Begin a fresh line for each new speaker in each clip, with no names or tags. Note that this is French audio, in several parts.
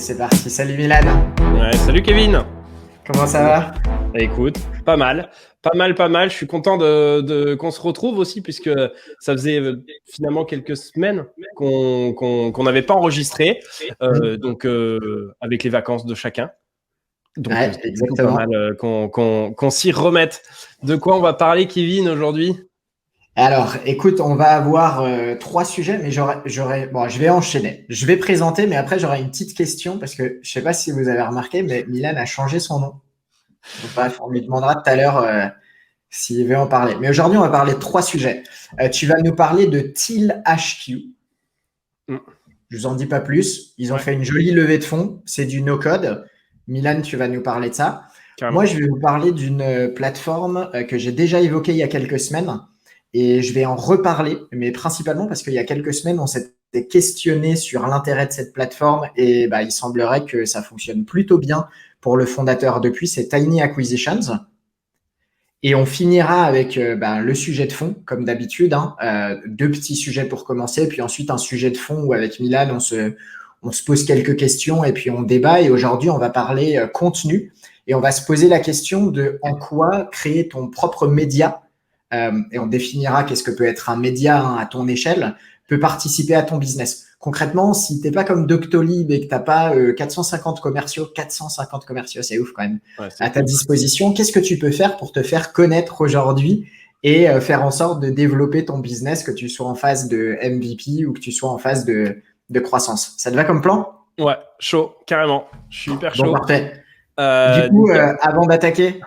c'est parti. Salut Milan.
Ouais, salut Kevin.
Comment ça va?
Écoute, pas mal. Je suis content qu'on se retrouve aussi puisque ça faisait finalement quelques semaines qu'on n'avait pas enregistré, donc avec les vacances de chacun. Donc
Ouais,
c'est plutôt pas
exactement.
mal qu'on s'y remette. De quoi on va parler, Kevin, aujourd'hui?
Alors, écoute, on va avoir trois sujets, mais bon, je vais enchaîner. Je vais présenter, mais après, j'aurai une petite question parce que je sais pas si vous avez remarqué, mais Milan a changé son nom. Donc, bref, on lui demandera tout à l'heure s'il veut en parler. Mais aujourd'hui, on va parler de trois sujets. Tu vas nous parler de Teal HQ. Je vous en dis pas plus. Ils ont fait une jolie levée de fonds. C'est du no-code. Milan, tu vas nous parler de ça.
Carrément.
Moi, je vais vous parler d'une plateforme que j'ai déjà évoquée il y a quelques semaines et je vais en reparler, mais principalement parce qu'il y a quelques semaines, on s'était questionné sur l'intérêt de cette plateforme et il semblerait que ça fonctionne plutôt bien pour le fondateur depuis, c'est Tiny Acquisitions. Et on finira avec le sujet de fond, comme d'habitude. Deux petits sujets pour commencer, puis ensuite un sujet de fond où avec Milan, on se pose quelques questions et puis on débat. Et aujourd'hui, on va parler contenu et on va se poser la question de en quoi créer ton propre média. Et on définira qu'est-ce que peut être un média à ton échelle, peut participer à ton business. Concrètement, si t'es pas comme Doctolib et que t'as pas 450 commerciaux, c'est ouf quand même, à ta disposition, qu'est-ce que tu peux faire pour te faire connaître aujourd'hui et faire en sorte de développer ton business, que tu sois en phase de MVP ou que tu sois en phase de croissance. Ça te va comme plan?
Ouais, chaud, carrément. Je suis hyper chaud.
Bon, parfait. Du coup, avant d'attaquer,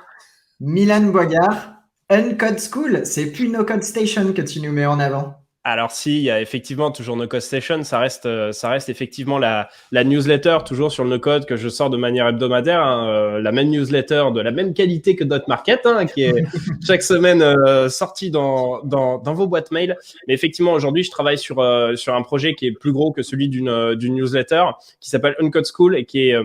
Milan Boigard, Uncode School, c'est plus No Code Station que tu nous mets en avant.
Alors si, il y a effectivement toujours No Code Station, ça reste effectivement la newsletter toujours sur le No Code que je sors de manière hebdomadaire, la même newsletter de la même qualité que Dot Market, qui est chaque semaine sortie dans vos boîtes mail. Mais effectivement, aujourd'hui, je travaille sur un projet qui est plus gros que celui d'une newsletter, qui s'appelle Uncode School et qui est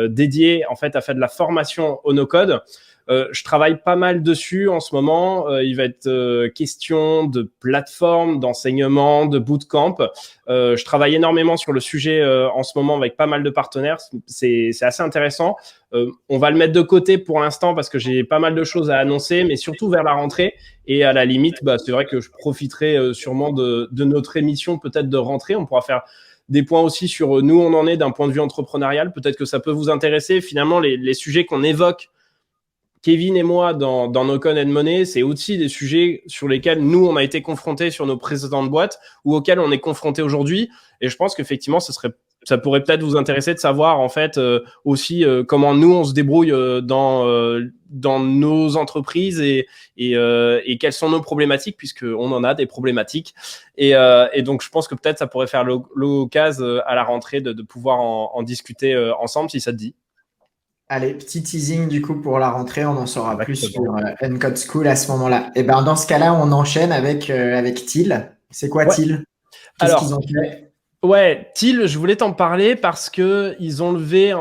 dédié en fait à faire de la formation au No Code. Je travaille pas mal dessus en ce moment. Il va être question de plateforme, d'enseignement, de bootcamp. Je travaille énormément sur le sujet en ce moment avec pas mal de partenaires. C'est assez intéressant. On va le mettre de côté pour l'instant parce que j'ai pas mal de choses à annoncer, mais surtout vers la rentrée. Et à la limite, c'est vrai que je profiterai sûrement de notre émission peut-être de rentrée. On pourra faire des points aussi sur nous on en est d'un point de vue entrepreneurial. Peut-être que ça peut vous intéresser. Finalement, les sujets qu'on évoque Kevin et moi, dans No Code and Money, c'est aussi des sujets sur lesquels nous, on a été confrontés sur nos précédentes boîtes ou auxquels on est confrontés aujourd'hui. Et je pense qu'effectivement, ça pourrait peut-être vous intéresser de savoir, en fait, aussi comment nous, on se débrouille dans nos entreprises et quelles sont nos problématiques, puisqu'on en a des problématiques. Et donc, je pense que peut-être ça pourrait faire l'occasion à la rentrée de pouvoir en discuter ensemble, si ça te dit.
Allez, petit teasing du coup pour la rentrée, on en saura plus sur Uncode School à ce moment-là. Et dans ce cas-là, on enchaîne avec Teal. C'est quoi Teal? Qu'est-ce qu'ils ont fait?
Ouais, Teal, je voulais t'en parler parce que ils ont levé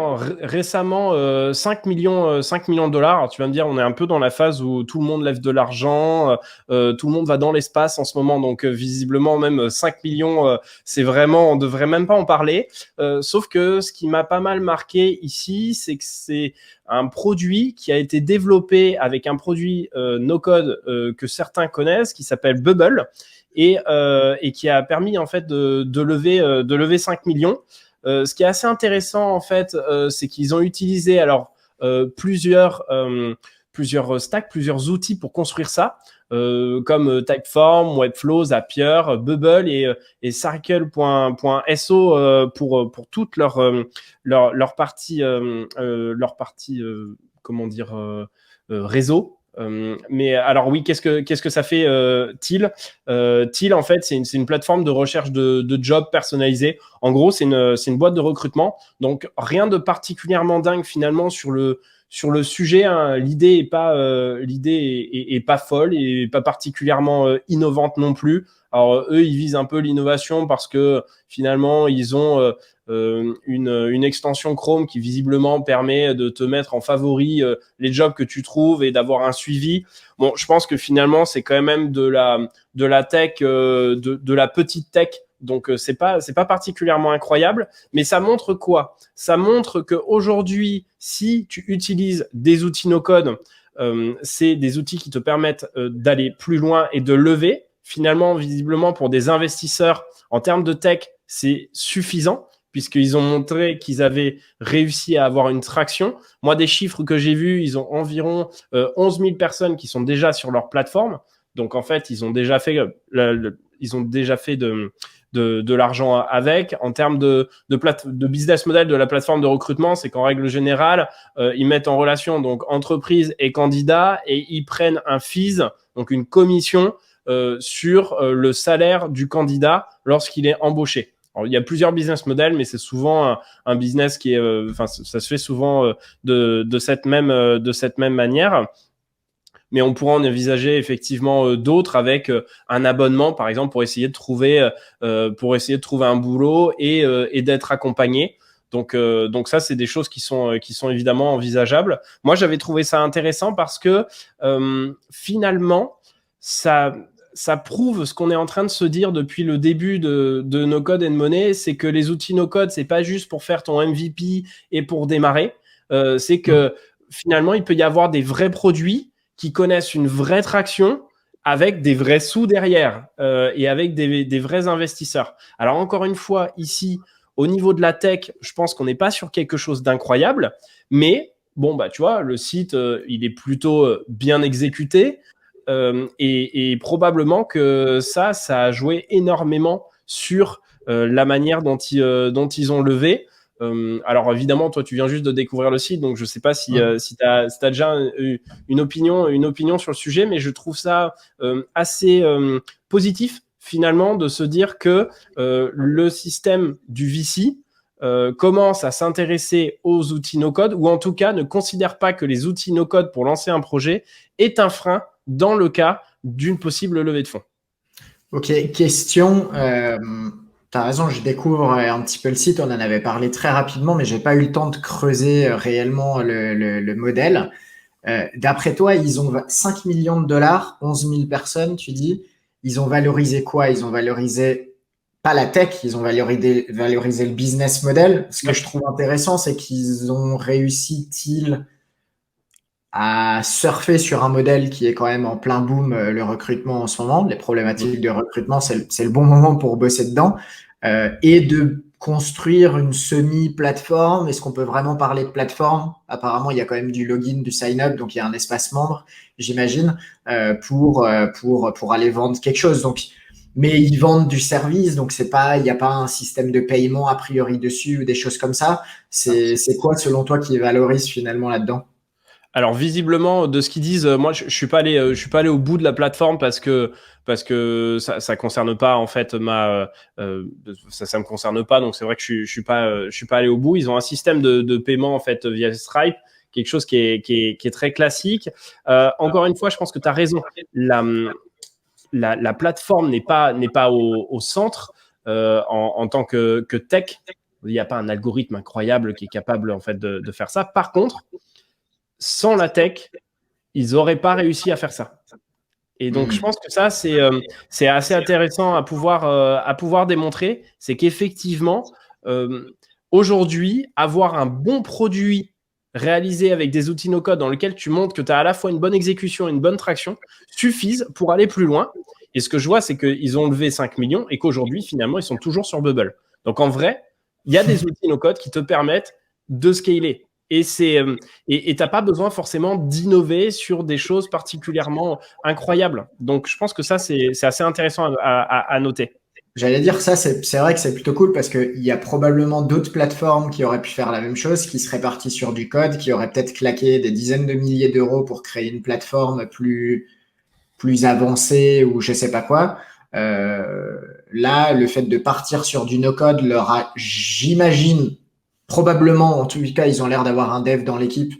récemment 5 millions de dollars. Alors, tu vas me dire, on est un peu dans la phase où tout le monde lève de l'argent, tout le monde va dans l'espace en ce moment, donc visiblement même 5 millions, c'est vraiment, on devrait même pas en parler. Sauf que ce qui m'a pas mal marqué ici, c'est que c'est un produit qui a été développé avec un produit no-code que certains connaissent, qui s'appelle Bubble. Et qui a permis en fait de lever 5 millions. Ce qui est assez intéressant en fait, c'est qu'ils ont utilisé alors plusieurs stacks, plusieurs outils pour construire ça, comme Typeform, Webflow, Zapier, Bubble et Circle.so pour toute leur partie comment dire réseau. Mais alors oui, qu'est-ce que ça fait Teal? Teal en fait c'est une plateforme de recherche de jobs personnalisés. En gros c'est une boîte de recrutement, donc rien de particulièrement dingue finalement sur le sujet. L'idée est pas folle et pas particulièrement innovante non plus. Alors eux ils visent un peu l'innovation parce que finalement ils ont une extension Chrome qui visiblement permet de te mettre en favori les jobs que tu trouves et d'avoir un suivi. Bon, je pense que finalement c'est quand même de la tech, de la petite tech c'est pas particulièrement incroyable, mais ça montre quoi? Ça montre qu'aujourd'hui, si tu utilises des outils no-code, c'est des outils qui te permettent d'aller plus loin et de lever. Finalement, visiblement, pour des investisseurs, en termes de tech, c'est suffisant puisqu'ils ont montré qu'ils avaient réussi à avoir une traction. Moi, des chiffres que j'ai vus, ils ont environ 11 000 personnes qui sont déjà sur leur plateforme. Donc, en fait, ils ont déjà fait de l'argent avec. En termes de business model de la plateforme de recrutement, c'est qu'en règle générale, ils mettent en relation donc entreprise et candidat et ils prennent un fees, donc une commission sur le salaire du candidat lorsqu'il est embauché. Alors, il y a plusieurs business models, mais c'est souvent un business qui est, ça se fait souvent de cette même manière. Mais on pourra en envisager effectivement d'autres avec un abonnement, par exemple, pour essayer de trouver un boulot et d'être accompagné. Donc ça, c'est des choses qui sont évidemment envisageables. Moi, j'avais trouvé ça intéressant parce que finalement, ça prouve ce qu'on est en train de se dire depuis le début de No Code and Money, c'est que les outils No Code, c'est pas juste pour faire ton MVP et pour démarrer. C'est que finalement, il peut y avoir des vrais produits qui connaissent une vraie traction avec des vrais sous derrière et avec des vrais investisseurs. Alors encore une fois, ici, au niveau de la tech, je pense qu'on n'est pas sur quelque chose d'incroyable, mais bon, bah tu vois, le site, il est plutôt bien exécuté. Et probablement que ça a joué énormément sur la manière dont ils ont levé. Alors évidemment, toi, tu viens juste de découvrir le site, donc je ne sais pas si tu as déjà une opinion sur le sujet, mais je trouve ça assez positif finalement de se dire que le système du VC commence à s'intéresser aux outils no-code, ou en tout cas ne considère pas que les outils no-code pour lancer un projet est un frein dans le cas d'une possible levée de fonds.
Ok, question. Tu as raison, je découvre un petit peu le site. On en avait parlé très rapidement, mais j'ai pas eu le temps de creuser réellement le modèle. D'après toi, ils ont 5 millions de dollars, 11 000 personnes, tu dis. Ils ont valorisé quoi? Ils ont valorisé pas la tech, ils ont valorisé le business model. Ce que je trouve intéressant, c'est qu'ils ont réussi-ils à surfer sur un modèle qui est quand même en plein boom, le recrutement en ce moment, les problématiques de recrutement, c'est le bon moment pour bosser dedans, et de construire une semi-plateforme. Est-ce qu'on peut vraiment parler de plateforme? Apparemment, il y a quand même du login, du sign-up, donc il y a un espace membre, j'imagine, pour aller vendre quelque chose. Donc, mais ils vendent du service, donc il n'y a pas un système de paiement a priori dessus ou des choses comme ça. C'est quoi, selon toi, qui valorise finalement là-dedans?
Alors visiblement, de ce qu'ils disent, moi je suis pas allé au bout de la plateforme parce que ça concerne pas en fait ça me concerne pas, donc c'est vrai que je suis pas allé au bout. Ils ont un système de paiement en fait via Stripe, quelque chose qui est très classique. Encore une fois, je pense que tu as raison. La plateforme n'est pas au centre en tant que tech. Il n'y a pas un algorithme incroyable qui est capable en fait de faire ça. Par contre, sans la tech, ils n'auraient pas réussi à faire ça. Et donc, je pense que ça, c'est assez intéressant à pouvoir démontrer. C'est qu'effectivement, aujourd'hui, avoir un bon produit réalisé avec des outils no-code dans lequel tu montres que tu as à la fois une bonne exécution et une bonne traction suffisent pour aller plus loin. Et ce que je vois, c'est qu'ils ont levé 5 millions et qu'aujourd'hui, finalement, ils sont toujours sur Bubble. Donc, en vrai, il y a des outils no-code qui te permettent de scaler. Et t'as pas besoin forcément d'innover sur des choses particulièrement incroyables. Donc, je pense que ça, c'est assez intéressant à noter.
J'allais dire ça, c'est vrai que c'est plutôt cool parce qu'il y a probablement d'autres plateformes qui auraient pu faire la même chose, qui seraient parties sur du code, qui auraient peut-être claqué des dizaines de milliers d'euros pour créer une plateforme plus avancée ou je sais pas quoi. Là, le fait de partir sur du no-code leur a, j'imagine, probablement, en tout cas, ils ont l'air d'avoir un dev dans l'équipe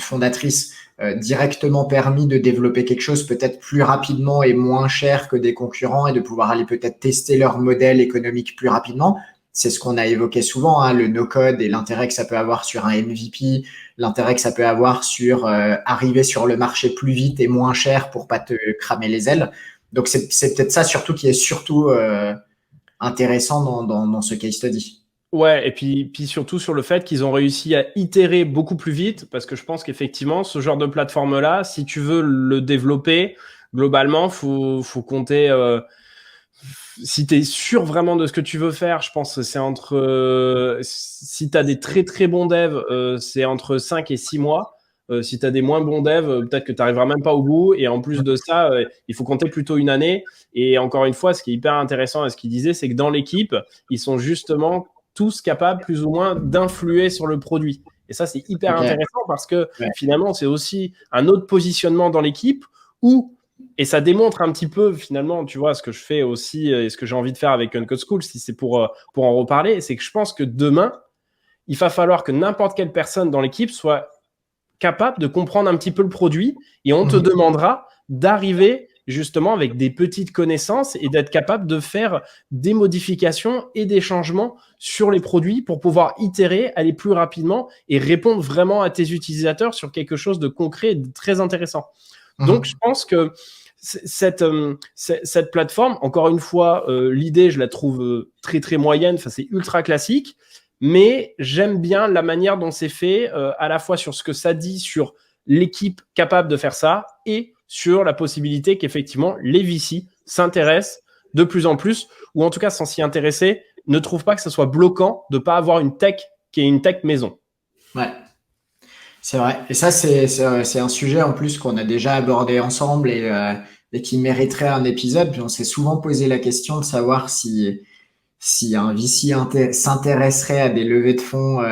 fondatrice, directement permis de développer quelque chose peut-être plus rapidement et moins cher que des concurrents et de pouvoir aller peut-être tester leur modèle économique plus rapidement. C'est ce qu'on a évoqué souvent, hein, le no-code et l'intérêt que ça peut avoir sur un MVP, l'intérêt que ça peut avoir sur arriver sur le marché plus vite et moins cher pour pas te cramer les ailes. Donc c'est peut-être ça surtout qui est surtout intéressant dans ce case study.
Ouais, et puis surtout sur le fait qu'ils ont réussi à itérer beaucoup plus vite, parce que je pense qu'effectivement, ce genre de plateforme-là, si tu veux le développer, globalement, faut compter. Si tu es sûr vraiment de ce que tu veux faire, je pense que c'est si tu as des très très bons devs, c'est entre 5 et 6 mois. Si tu as des moins bons devs, peut-être que tu n'arriveras même pas au bout. Et en plus de ça, il faut compter plutôt une année. Et encore une fois, ce qui est hyper intéressant à ce qu'il disait, c'est que dans l'équipe, ils sont justement tous capables plus ou moins d'influer sur le produit. Et ça, c'est hyper intéressant parce que finalement, c'est aussi un autre positionnement dans l'équipe où, et ça démontre un petit peu finalement, tu vois, ce que je fais aussi et ce que j'ai envie de faire avec Uncode School, si c'est pour en reparler, c'est que je pense que demain, il va falloir que n'importe quelle personne dans l'équipe soit capable de comprendre un petit peu le produit et on te demandera d'arriver justement avec des petites connaissances et d'être capable de faire des modifications et des changements sur les produits pour pouvoir itérer, aller plus rapidement et répondre vraiment à tes utilisateurs sur quelque chose de concret et de très intéressant. Donc, je pense que cette plateforme, encore une fois, l'idée, je la trouve très, très moyenne. Enfin, c'est ultra classique. Mais j'aime bien la manière dont c'est fait, à la fois sur ce que ça dit sur l'équipe capable de faire ça et sur la possibilité qu'effectivement les VC s'intéressent de plus en plus, ou en tout cas sans s'y intéresser, ne trouvent pas que ce soit bloquant de ne pas avoir une tech qui est une tech maison.
Ouais, c'est vrai. Et ça, c'est un sujet en plus qu'on a déjà abordé ensemble et qui mériterait un épisode. Puis on s'est souvent posé la question de savoir si un VC s'intéresserait à des levées de fonds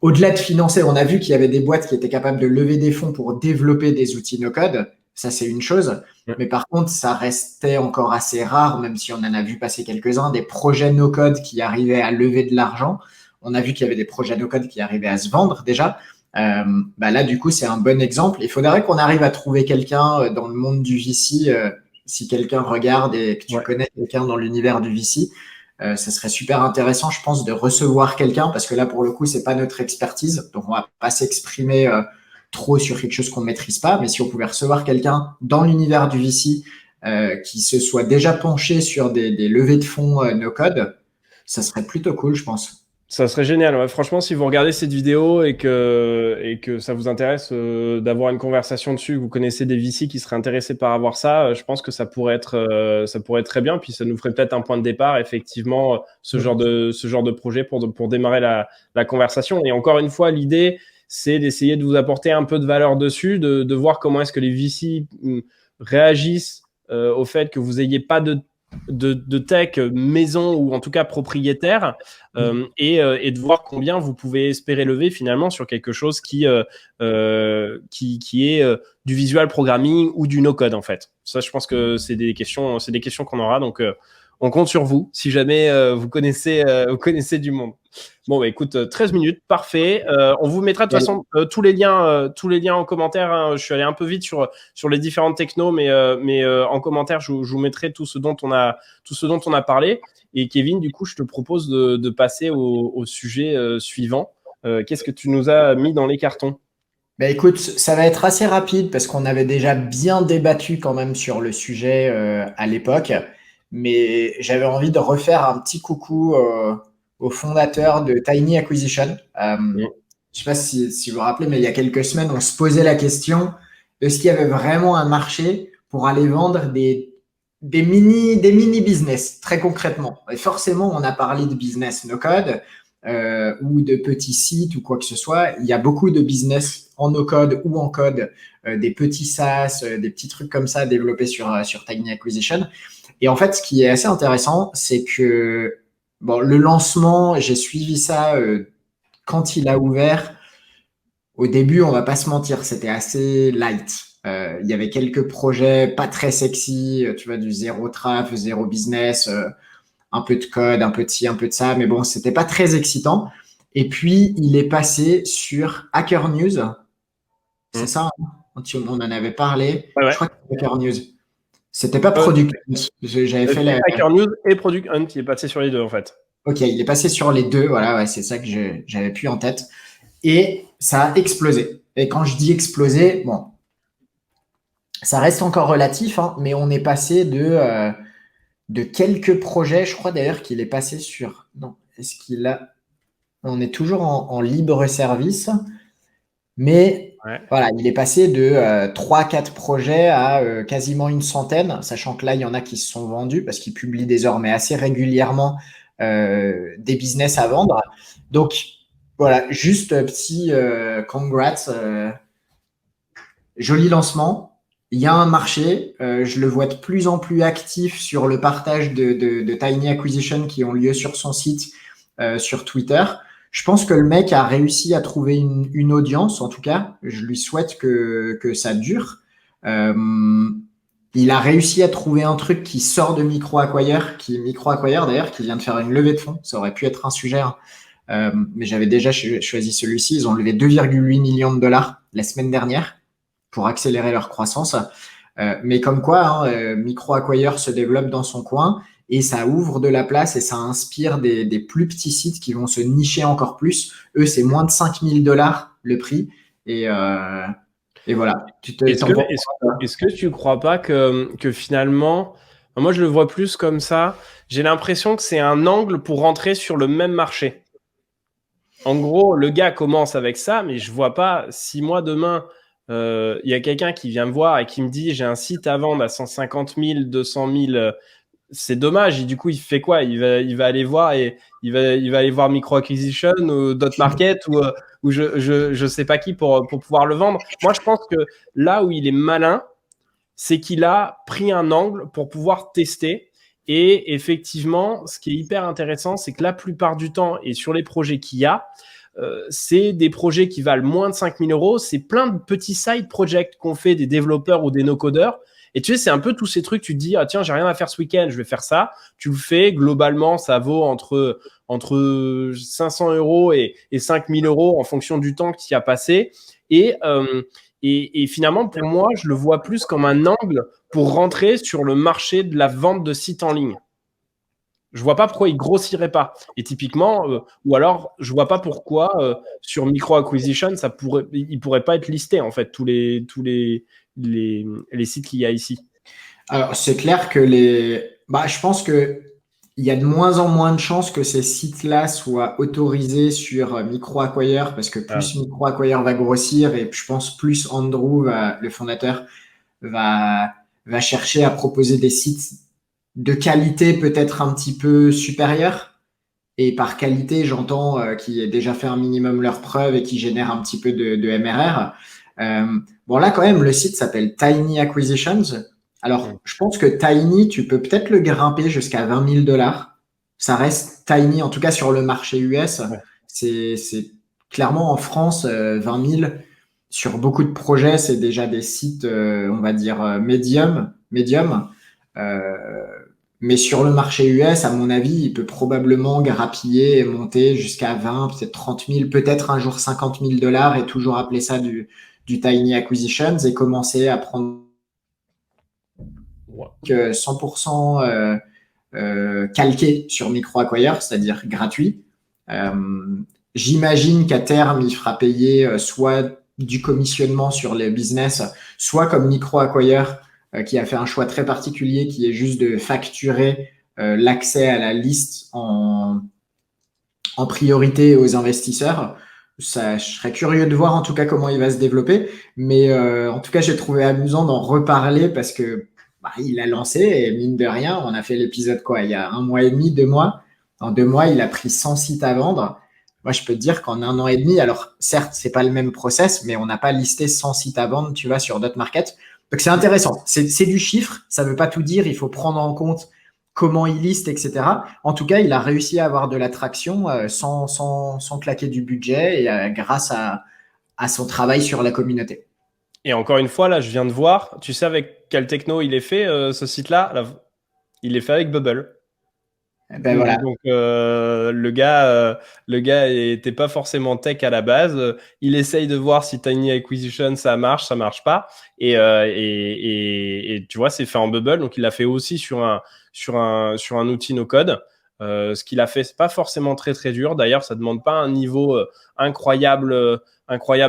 au-delà de financer. On a vu qu'il y avait des boîtes qui étaient capables de lever des fonds pour développer des outils no-code. Ça, c'est une chose. Mais par contre, ça restait encore assez rare, même si on en a vu passer quelques-uns, des projets no-code qui arrivaient à lever de l'argent. On a vu qu'il y avait des projets no-code qui arrivaient à se vendre déjà. Là, du coup, c'est un bon exemple. Il faudrait qu'on arrive à trouver quelqu'un dans le monde du VC. Si quelqu'un regarde et que tu connais quelqu'un dans l'univers du VC, ça serait super intéressant, je pense, de recevoir quelqu'un parce que là, pour le coup, c'est pas notre expertise. Donc, on va pas s'exprimer trop sur quelque chose qu'on maîtrise pas. Mais si on pouvait recevoir quelqu'un dans l'univers du VC qui se soit déjà penché sur des levées de fonds no-code, ça serait plutôt cool, je pense.
Ça serait génial. Ouais. Franchement, si vous regardez cette vidéo et que ça vous intéresse d'avoir une conversation dessus, que vous connaissez des VC qui seraient intéressés par avoir ça, je pense que ça pourrait être très bien. Puis ça nous ferait peut-être un point de départ, effectivement, ce genre de projet pour démarrer la conversation. Et encore une fois, l'idée, c'est d'essayer de vous apporter un peu de valeur dessus, de voir comment est-ce que les VC réagissent au fait que vous n'ayez pas de tech maison ou en tout cas propriétaire et de voir combien vous pouvez espérer lever finalement sur quelque chose qui est du visual programming ou du no-code en fait. Ça, je pense que c'est des questions qu'on aura, donc on compte sur vous si jamais vous connaissez du monde. Bon, bah, écoute, 13 minutes, parfait. On vous mettra de toute façon tous les liens en commentaire. Hein. Je suis allé un peu vite sur les différentes technos, mais en commentaire, je vous mettrai tout ce dont on a parlé. Et Kevin, du coup, je te propose de passer au sujet suivant. Qu'est-ce que tu nous as mis dans les cartons ?
Bah écoute, ça va être assez rapide parce qu'on avait déjà bien débattu quand même sur le sujet à l'époque, mais j'avais envie de refaire un petit coucou au fondateur de Tiny Acquisition. Je sais pas si vous vous rappelez, mais il y a quelques semaines, on se posait la question de ce qu'il y avait vraiment un marché pour aller vendre des mini business, très concrètement. Et forcément, on a parlé de business no code ou de petits sites ou quoi que ce soit. Il y a beaucoup de business en no code ou en code, des petits SaaS, des petits trucs comme ça développés sur Tiny Acquisition. Et en fait, ce qui est assez intéressant, c'est que bon, le lancement, j'ai suivi ça quand il a ouvert. Au début, on va pas se mentir, c'était assez light. Il y avait quelques projets pas très sexy, tu vois, du zéro traf, zéro business, un peu de code, un peu de ci, un peu de ça, mais bon, c'était pas très excitant. Et puis, il est passé sur Hacker News. C'est ça, hein, on en avait parlé.
Ouais.
Je crois que c'était Hacker News. C'était pas Product Hunt. J'avais fait
Hacker News et Product Hunt, il est passé sur les deux en fait.
Ok, il est passé sur les deux. Voilà, ouais, c'est ça que j'avais plus en tête. Et ça a explosé. Et quand je dis explosé, bon, ça reste encore relatif, hein, mais on est passé de de quelques projets. Je crois d'ailleurs qu'il est passé sur... Non, est-ce qu'il a... On est toujours en libre service, mais
Ouais.
voilà, il est passé de 3-4 projets à quasiment une centaine, sachant que là, il y en a qui se sont vendus parce qu'il publie désormais assez régulièrement des business à vendre. Donc, voilà, juste petit congrats, joli lancement. Il y a un marché, je le vois de plus en plus actif sur le partage de Tiny Acquisition qui ont lieu sur son site, sur Twitter. Je pense que le mec a réussi à trouver une audience, en tout cas. Je lui souhaite que ça dure. Euh, il a réussi à trouver un truc qui sort de MicroAcquire, d'ailleurs, qui vient de faire une levée de fonds. Ça aurait pu être un sujet, hein. Mais j'avais déjà choisi celui-ci. Ils ont levé 2,8 millions de dollars la semaine dernière pour accélérer leur croissance. Mais comme quoi, hein, MicroAcquire se développe dans son coin et ça ouvre de la place et ça inspire des plus petits sites qui vont se nicher encore plus. Eux, c'est moins de 5 000 dollars le prix. Et voilà.
Est-ce que tu crois pas que finalement, moi je le vois plus comme ça, j'ai l'impression que c'est un angle pour rentrer sur le même marché. En gros, le gars commence avec ça, mais je vois pas si moi demain, il y a quelqu'un qui vient me voir et qui me dit j'ai un site à vendre à 150 000, 200 000, c'est dommage. Et du coup, il fait quoi? Il va aller voir et il va aller voir Micro Acquisition ou Dot Market ou je sais pas qui pour pouvoir le vendre. Moi, je pense que là où il est malin, c'est qu'il a pris un angle pour pouvoir tester. Et effectivement, ce qui est hyper intéressant, c'est que la plupart du temps, et sur les projets qu'il y a, c'est des projets qui valent moins de 5 000 euros. C'est plein de petits side projects qu'ont fait des développeurs ou des no-codeurs. Et tu sais, c'est un peu tous ces trucs, tu te dis, ah tiens, j'ai rien à faire ce week-end, je vais faire ça. Tu le fais, globalement, ça vaut entre 500 euros et 5 000 euros en fonction du temps que tu y as passé. Et finalement, pour moi, je le vois plus comme un angle pour rentrer sur le marché de la vente de sites en ligne. Je vois pas pourquoi il grossirait pas. Et typiquement, ou alors, je vois pas pourquoi sur Micro Acquisition, il pourrait pas être listé en fait les sites qu'il y a ici.
Alors, c'est clair que je pense que il y a de moins en moins de chances que ces sites-là soient autorisés sur MicroAcquire parce que
Ah.
plus MicroAcquire va grossir et je pense plus Andrew, le fondateur, va, va chercher à proposer des sites de qualité peut-être un petit peu supérieure. Et par qualité, j'entends qui aient déjà fait un minimum leurs preuves et qui génèrent un petit peu de MRR. Bon, là, quand même, le site s'appelle Tiny Acquisitions. Alors, je pense que Tiny, tu peux peut-être le grimper jusqu'à 20 000 dollars. Ça reste Tiny, en tout cas sur le marché US.
Ouais.
C'est clairement en France, 20 000 sur beaucoup de projets, c'est déjà des sites, on va dire, medium. Euh, mais sur le marché US, à mon avis, il peut probablement grappiller et monter jusqu'à 20, peut-être 30 000, peut-être un jour 50 000 dollars et toujours appeler ça du Tiny Acquisitions et commencer à prendre
Ouais.
100% calqué sur MicroAcquire, c'est-à-dire gratuit. J'imagine qu'à terme, il fera payer soit du commissionnement sur les business, soit comme MicroAcquire, qui a fait un choix très particulier, qui est juste de facturer l'accès à la liste en priorité aux investisseurs. Ça, je serais curieux de voir en tout cas comment il va se développer, mais en tout cas, j'ai trouvé amusant d'en reparler parce que il a lancé et mine de rien, on a fait l'épisode quoi, il y a 1 mois et demi, 2 mois. En 2 mois, il a pris 100 sites à vendre. Moi, je peux te dire qu'en 1 an et demi, alors certes, c'est pas le même process, mais on n'a pas listé 100 sites à vendre, tu vois, sur Dot Market. Donc c'est intéressant. C'est du chiffre, ça veut pas tout dire. Il faut prendre en compte comment il liste, etc. En tout cas, il a réussi à avoir de l'attraction sans claquer du budget et grâce à son travail sur la communauté.
Et encore une fois, là, je viens de voir, tu sais avec quel techno il est fait, ce site-là? Là, il est fait avec Bubble.
Ben voilà.
Donc le gars était pas forcément tech à la base. Il essaye de voir si Tiny Acquisition ça marche pas. Et tu vois, c'est fait en Bubble, donc il l'a fait aussi sur un outil no code. Ce qu'il a fait, c'est pas forcément très très dur. D'ailleurs, ça demande pas un niveau incroyable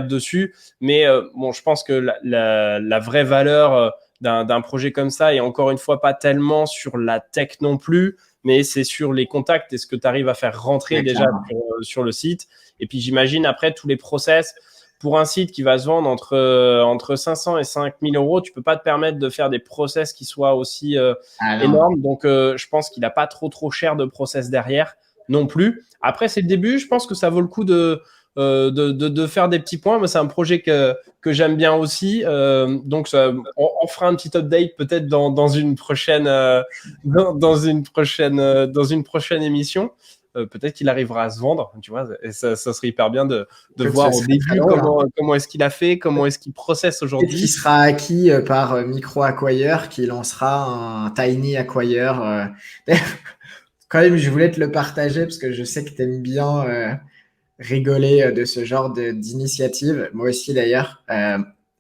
dessus. Mais bon, je pense que la vraie valeur d'un projet comme ça. Et encore une fois, pas tellement sur la tech non plus, mais c'est sur les contacts et ce que tu arrives à faire rentrer déjà sur le site. Et puis, j'imagine après tous les process. Pour un site qui va se vendre entre 500 et 5000 euros, tu peux pas te permettre de faire des process qui soient aussi énormes. Donc, je pense qu'il n'a pas trop cher de process derrière non plus. Après, c'est le début. Je pense que ça vaut le coup de faire des petits points. Moi, c'est un projet que j'aime bien aussi. Donc, on fera un petit update peut-être dans une prochaine dans une prochaine émission. Peut-être qu'il arrivera à se vendre, tu vois, et ça serait hyper bien de voir au début comment est-ce qu'il a fait, comment est-ce qu'il processe aujourd'hui.
Peut-être qu'il sera acquis par Micro Acquire, qui lancera un Tiny Acquire. Quand même, je voulais te le partager parce que je sais que tu aimes bien rigoler de ce genre d'initiative. Moi aussi, d'ailleurs.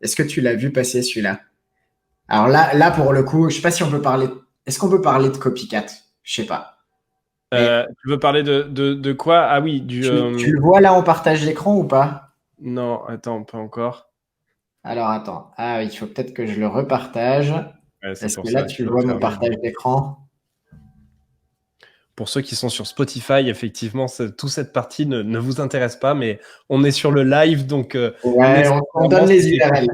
Est-ce que tu l'as vu passer, celui-là? Alors là, pour le coup, je sais pas si on peut parler. Est-ce qu'on peut parler de copycat? Je sais pas.
Tu veux parler de quoi? Ah oui,
tu le vois là en partage d'écran ou pas?
Non, attends, pas encore.
Alors attends. Ah, il faut peut-être que je le repartage. Est-ce que là, tu vois mon partage d'écran?
Pour ceux qui sont sur Spotify, effectivement, toute cette partie ne vous intéresse pas, mais on est sur le live, donc
ouais, on donne les URL.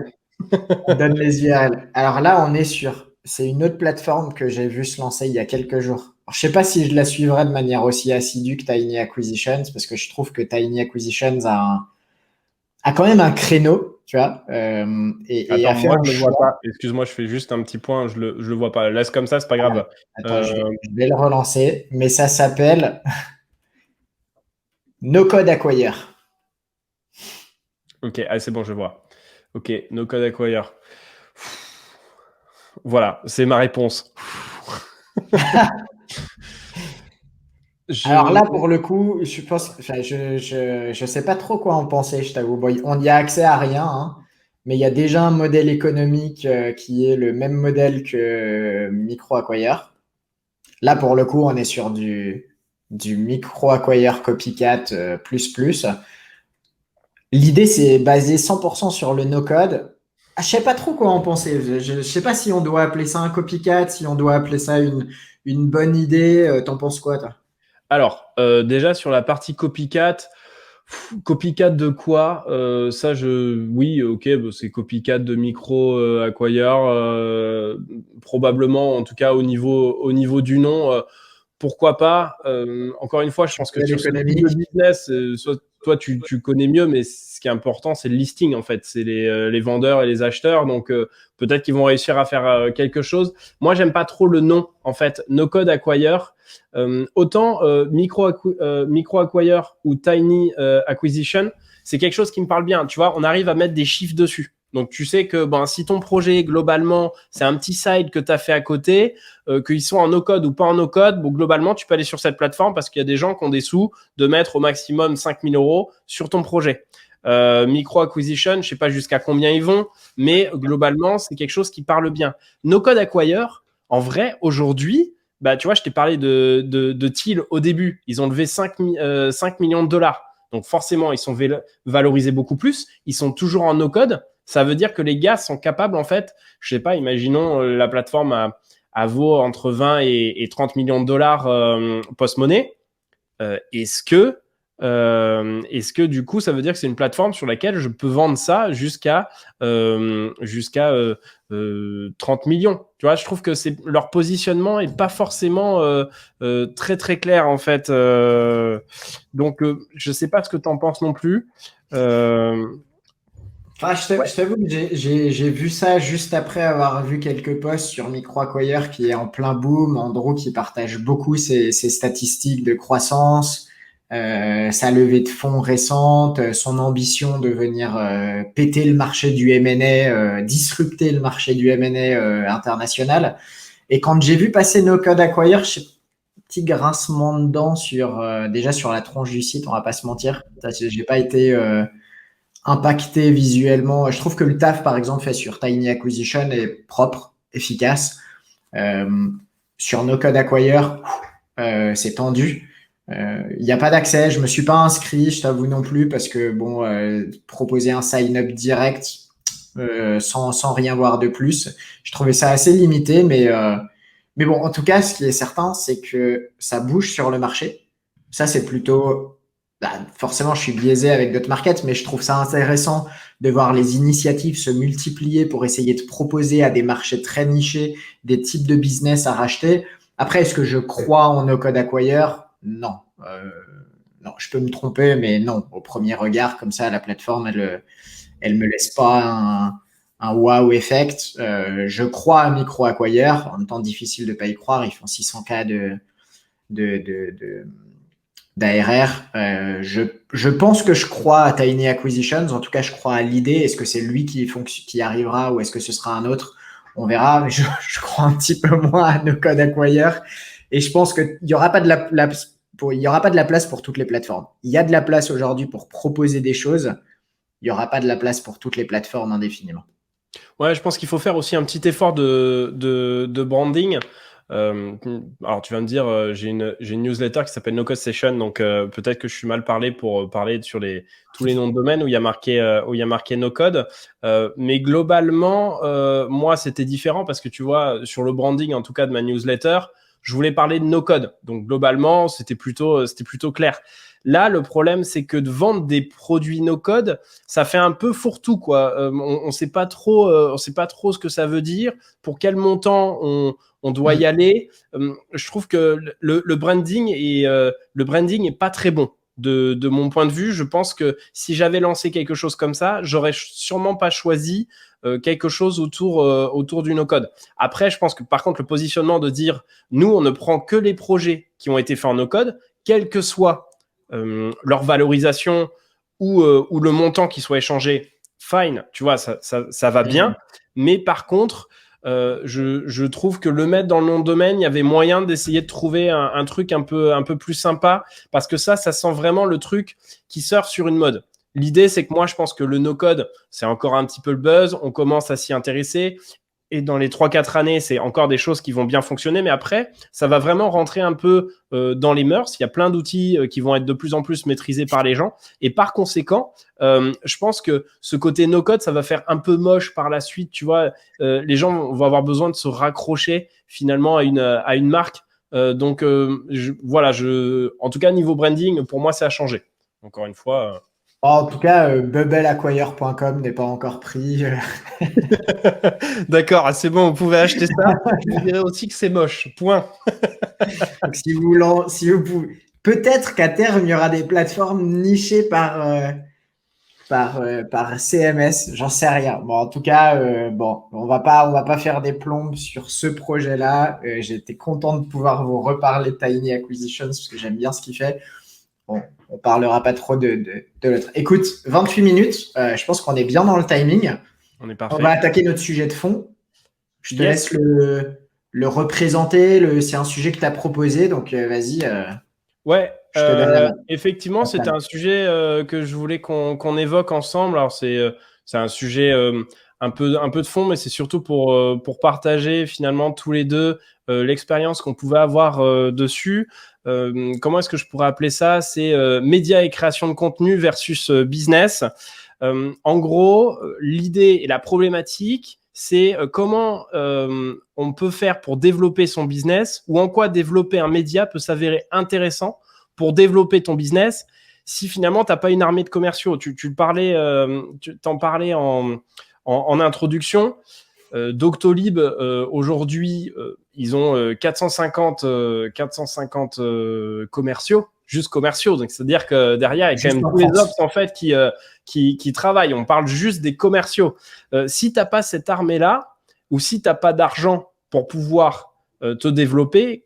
On donne les URL. Alors là, c'est une autre plateforme que j'ai vu se lancer il y a quelques jours. Alors, je sais pas si je la suivrai de manière aussi assidue que Tiny Acquisitions, parce que je trouve que Tiny Acquisitions a quand même un créneau, tu vois.
Attends, moi, je ne le vois pas. Excuse-moi, je fais juste un petit point, je le vois pas. Laisse comme ça, c'est pas grave.
Attends, je vais le relancer, mais ça s'appelle No Code Acquire.
Ok, c'est bon, je vois. Ok, No Code Acquire. Voilà, c'est ma réponse.
Alors là, pour le coup, je pense, je sais pas trop quoi en penser, je t'avoue. Bon, on n'y a accès à rien, hein, mais il y a déjà un modèle économique qui est le même modèle que Micro Acquire. Là, pour le coup, on est sur du Micro Acquire Copycat plus. L'idée, c'est basé 100% sur le no-code. Ah, je sais pas trop quoi en penser. Je sais pas si on doit appeler ça un copycat, si on doit appeler ça une bonne idée. T'en penses quoi, toi?
Alors, déjà sur la partie copycat de quoi? Ça, oui, ok, bah, c'est copycat de Micro Acquire, probablement, en tout cas au niveau du nom. Pourquoi pas? Encore une fois, je pense que sur ce type de business, toi, tu connais mieux, mais ce qui est important, c'est le listing, en fait. C'est les vendeurs et les acheteurs. Donc, peut-être qu'ils vont réussir à faire quelque chose. Moi, j'aime pas trop le nom, en fait. No Code Acquire. Autant Micro Acquire ou Tiny Acquisition, c'est quelque chose qui me parle bien. Tu vois, on arrive à mettre des chiffres dessus. Donc, tu sais que si ton projet, globalement, c'est un petit side que tu as fait à côté, qu'ils soient en no-code ou pas en no-code, bon, globalement, tu peux aller sur cette plateforme parce qu'il y a des gens qui ont des sous de mettre au maximum 5000 euros sur ton projet. Micro Acquisition, je sais pas jusqu'à combien ils vont, mais globalement, c'est quelque chose qui parle bien. No-code Acquire, en vrai, aujourd'hui, tu vois, je t'ai parlé de Thiel au début. Ils ont levé 5 millions de dollars. Donc forcément, ils sont valorisés beaucoup plus. Ils sont toujours en no-code. Ça veut dire que les gars sont capables, en fait, je sais pas, imaginons la plateforme vaut entre 20 et 30 millions de dollars post-monnaie. Est-ce que du coup, ça veut dire que c'est une plateforme sur laquelle je peux vendre ça jusqu'à 30 millions? Tu vois, je trouve que leur positionnement est pas forcément très très clair en fait. Donc, je sais pas ce que tu en penses non plus.
Je t'avoue que j'ai vu ça juste après avoir vu quelques posts sur Micro Acquire qui est en plein boom. Andrew qui partage beaucoup ses statistiques de croissance, sa levée de fonds récente, son ambition de venir péter le marché du M&A, disrupter le marché du M&A international. Et quand j'ai vu passer No Code Acquire, petit grincement de dents déjà sur la tronche du site, on va pas se mentir. J'ai pas été impacté visuellement. Je trouve que le taf, par exemple, fait sur Tiny Acquisition est propre, efficace. Sur No Code Acquire, c'est tendu. Il n'y a pas d'accès. Je me suis pas inscrit, je t'avoue non plus, parce que proposer un sign-up direct, sans rien voir de plus. Je trouvais ça assez limité, mais bon, en tout cas, ce qui est certain, c'est que ça bouge sur le marché. Ça, c'est plutôt... Bah, forcément, je suis biaisé avec d'autres markets, mais je trouve ça intéressant de voir les initiatives se multiplier pour essayer de proposer à des marchés très nichés des types de business à racheter. Après, est-ce que je crois en no-code acquire? Non. Non, je peux me tromper, mais non. Au premier regard, comme ça, la plateforme, elle me laisse pas un wow effect. Je crois à Micro Acquire. En même temps, difficile de pas y croire. Ils font 600K d'ARR. Je pense que je crois à Tiny Acquisitions. En tout cas, je crois à l'idée. Est-ce que c'est lui qui arrivera ou est-ce que ce sera un autre? On verra. Mais je crois un petit peu moins à No Code Acquire. Et je pense qu'il n'y aura pas de il y aura pas de la place pour toutes les plateformes. Il y a de la place aujourd'hui pour proposer des choses. Il n'y aura pas de la place pour toutes les plateformes indéfiniment.
Ouais, je pense qu'il faut faire aussi un petit effort de branding. Alors, tu vas me dire, j'ai une newsletter qui s'appelle No Code Session, donc peut-être que je suis mal parlé pour parler sur tous les noms de domaine où il y a marqué No Code. Mais globalement, moi, c'était différent parce que tu vois, sur le branding, en tout cas de ma newsletter, je voulais parler de No Code. Donc, globalement, c'était plutôt clair. Là, le problème, c'est que de vendre des produits no-code, ça fait un peu fourre-tout, quoi. On sait pas trop ce que ça veut dire, pour quel montant on doit y aller. Je trouve que le branding est pas très bon. De mon point de vue, je pense que si j'avais lancé quelque chose comme ça, j'aurais sûrement pas choisi quelque chose autour du no-code. Après, je pense que par contre, le positionnement de dire nous, on ne prend que les projets qui ont été faits en no-code, quel que soit leur valorisation ou le montant qui soit échangé, fine, tu vois, ça va bien. Mais par contre, je trouve que le mettre dans le nom de domaine, il y avait moyen d'essayer de trouver un truc un peu plus sympa, parce que ça sent vraiment le truc qui surfe sur une mode. L'idée, c'est que moi, je pense que le no-code, c'est encore un petit peu le buzz, on commence à s'y intéresser. Et dans les 3-4 années, c'est encore des choses qui vont bien fonctionner. Mais après, ça va vraiment rentrer un peu dans les mœurs. Il y a plein d'outils qui vont être de plus en plus maîtrisés par les gens. Et par conséquent, je pense que ce côté no-code, ça va faire un peu moche par la suite. Tu vois, les gens vont avoir besoin de se raccrocher finalement à une marque. Voilà, en tout cas, niveau branding, pour moi, ça a changé. Encore une fois.
En tout cas, bubbleacquire.com n'est pas encore pris.
D'accord, c'est bon, vous pouvez acheter ça. Je vous dirais aussi que c'est moche. Point.
Donc, si vous pouvez, peut-être qu'à terme, il y aura des plateformes nichées par CMS, j'en sais rien. Bon, en tout cas, bon, on va pas faire des plombes sur ce projet-là. J'étais content de pouvoir vous reparler de Tiny Acquisitions parce que j'aime bien ce qu'il fait. Bon, on parlera pas trop de l'autre. Écoute, 28 minutes, je pense qu'on est bien dans le timing.
On est parfait.
On va attaquer notre sujet de fond. Je te laisse le représenter. C'est un sujet que tu as proposé, donc vas-y.
Ouais, effectivement, c'était un sujet que je voulais qu'on évoque ensemble. Alors, c'est un sujet un peu de fond, mais c'est surtout pour partager finalement tous les deux l'expérience qu'on pouvait avoir dessus. Comment est-ce que je pourrais appeler ça? C'est médias et création de contenu versus business. En gros, l'idée et la problématique, c'est comment on peut faire pour développer son business ou en quoi développer un média peut s'avérer intéressant pour développer ton business si finalement tu n'as pas une armée de commerciaux. Tu t'en parlais en introduction. Doctolib, aujourd'hui, ils ont 450 commerciaux, juste commerciaux. Donc, c'est-à-dire que derrière, il y a quand même tous les ops en fait qui travaillent. On parle juste des commerciaux. Si tu n'as pas cette armée-là, ou si tu n'as pas d'argent pour pouvoir te développer,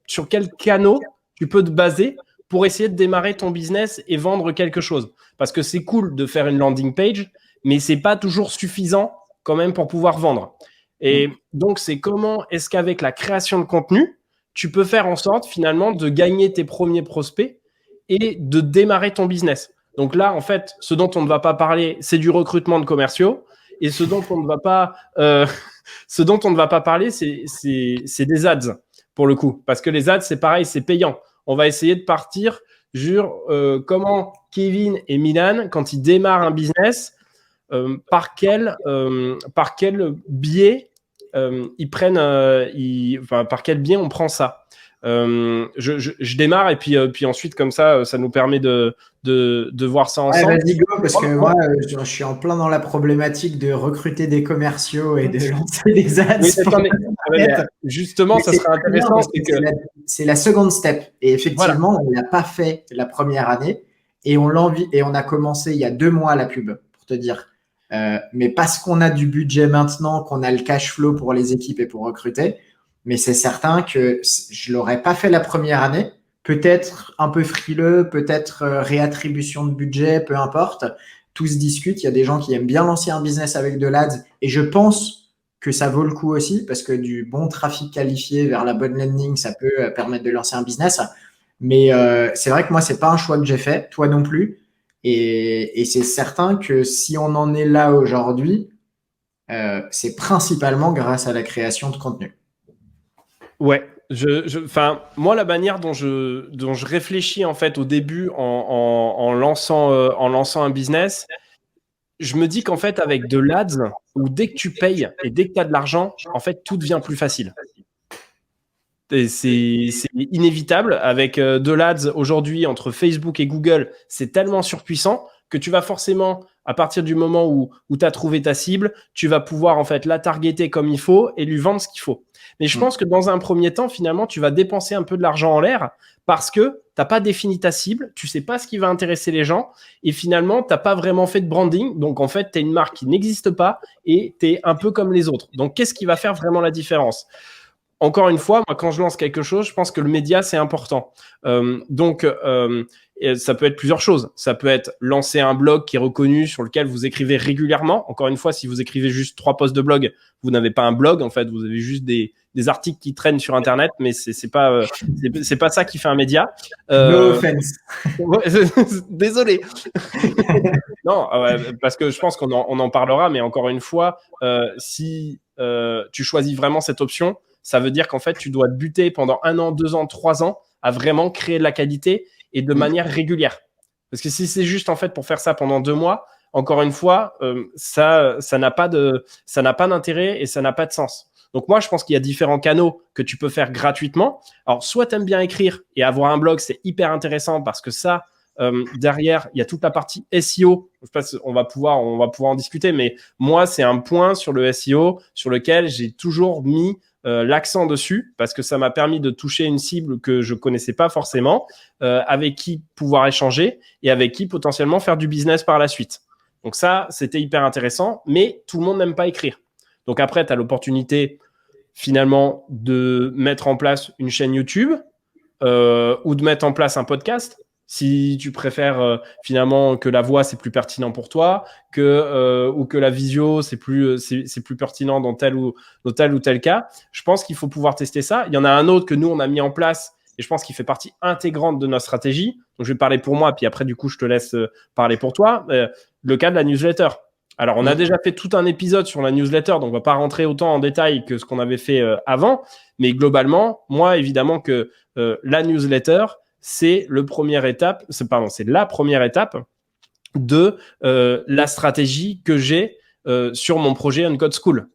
sur quel canot tu peux te baser pour essayer de démarrer ton business et vendre quelque chose? Parce que c'est cool de faire une landing page, mais c'est pas toujours suffisant quand même pour pouvoir vendre. Et donc, c'est comment est-ce qu'avec la création de contenu, tu peux faire en sorte finalement de gagner tes premiers prospects et de démarrer ton business. Donc là, en fait, ce dont on ne va pas parler, c'est du recrutement de commerciaux. Et ce dont on ne va pas parler, c'est des ads, pour le coup. Parce que les ads, c'est pareil, c'est payant. On va essayer de partir sur comment Kevin et Milan, quand ils démarrent un business, par quel biais par quel biais on prend ça. Je démarre et puis ensuite comme ça nous permet de voir ça ensemble.
Vas-y go, parce que moi je suis en plein dans la problématique de recruter des commerciaux et de lancer des ads.
Mais justement, ça serait intéressant.
C'est la seconde step. Et effectivement, on ne l'a pas fait la première année et on a commencé il y a 2 mois la pub, pour te dire. Mais parce qu'on a du budget maintenant, qu'on a le cash flow pour les équipes et pour recruter, mais c'est certain que je l'aurais pas fait la première année. Peut-être un peu frileux, peut-être réattribution de budget, peu importe. Tout se discute. Il y a des gens qui aiment bien lancer un business avec de l'ADS et je pense que ça vaut le coup aussi parce que du bon trafic qualifié vers la bonne landing, ça peut permettre de lancer un business. Mais c'est vrai que moi, c'est pas un choix que j'ai fait, toi non plus. Et c'est certain que si on en est là aujourd'hui, c'est principalement grâce à la création de contenu.
Ouais, moi, la manière dont je réfléchis en fait au début en lançant un business, je me dis qu'en fait avec de l'ADS, ou dès que tu payes et dès que tu as de l'argent, en fait tout devient plus facile. Et c'est inévitable. Avec de l'ADS aujourd'hui entre Facebook et Google, c'est tellement surpuissant que tu vas forcément, à partir du moment où tu as trouvé ta cible, tu vas pouvoir en fait la targeter comme il faut et lui vendre ce qu'il faut. Mais je pense que dans un premier temps, finalement, tu vas dépenser un peu de l'argent en l'air parce que tu n'as pas défini ta cible, tu ne sais pas ce qui va intéresser les gens et finalement, tu n'as pas vraiment fait de branding. Donc, en fait, tu es une marque qui n'existe pas et tu es un peu comme les autres. Donc, qu'est-ce qui va faire vraiment la différence ? Encore une fois, moi, quand je lance quelque chose, je pense que le média, c'est important. Ça peut être plusieurs choses. Ça peut être lancer un blog qui est reconnu, sur lequel vous écrivez régulièrement. Encore une fois, si vous écrivez juste 3 posts de blog, vous n'avez pas un blog. En fait, vous avez juste des articles qui traînent sur Internet, mais c'est pas ça qui fait un média.
No offense.
Désolé. Non, parce que je pense qu'on en parlera, mais encore une fois, si tu choisis vraiment cette option, ça veut dire qu'en fait, tu dois te buter pendant 1 an, 2 ans, 3 ans à vraiment créer de la qualité et de manière régulière. Parce que si c'est juste en fait pour faire ça pendant 2 mois, encore une fois, ça n'a pas d'intérêt et ça n'a pas de sens. Donc moi, je pense qu'il y a différents canaux que tu peux faire gratuitement. Alors, soit tu aimes bien écrire et avoir un blog, c'est hyper intéressant parce que ça, derrière, il y a toute la partie SEO. Je sais pas si on va pouvoir en discuter, mais moi, c'est un point sur le SEO sur lequel j'ai toujours mis l'accent dessus parce que ça m'a permis de toucher une cible que je connaissais pas forcément, avec qui pouvoir échanger et avec qui potentiellement faire du business par la suite. Donc ça, c'était hyper intéressant, mais tout le monde n'aime pas écrire. Donc après, tu as l'opportunité finalement de mettre en place une chaîne YouTube ou de mettre en place un podcast. Si tu préfères finalement que la voix, c'est plus pertinent pour toi, ou que la visio, c'est plus pertinent dans tel ou tel cas, je pense qu'il faut pouvoir tester ça. Il y en a un autre que nous, on a mis en place et je pense qu'il fait partie intégrante de notre stratégie. Donc, je vais parler pour moi, puis après, du coup, je te laisse parler pour toi. Le cas de la newsletter. Alors, on a déjà fait tout un épisode sur la newsletter, donc on ne va pas rentrer autant en détail que ce qu'on avait fait avant. Mais globalement, moi, évidemment que la newsletter, c'est la première étape de la stratégie que j'ai sur mon projet Uncode School.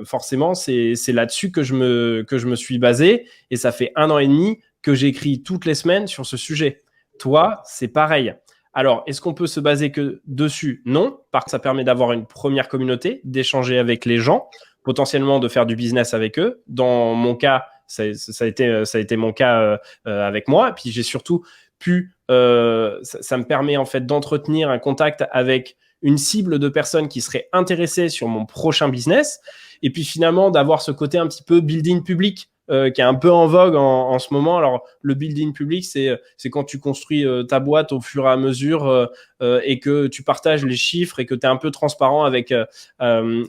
Forcément, c'est là-dessus que je me suis basé et ça fait 1 an et demi que j'écris toutes les semaines sur ce sujet. Toi, c'est pareil. Alors, est-ce qu'on peut se baser que dessus ? Non, parce que ça permet d'avoir une première communauté, d'échanger avec les gens, potentiellement de faire du business avec eux. Dans mon cas, ça a été mon cas avec moi. Et puis, j'ai surtout pu... ça me permet en fait d'entretenir un contact avec une cible de personnes qui seraient intéressées sur mon prochain business. Et puis, finalement, d'avoir ce côté un petit peu building public qui est un peu en vogue en ce moment. Alors, le building public, c'est quand tu construis ta boîte au fur et à mesure et que tu partages les chiffres et que tu es un peu transparent avec un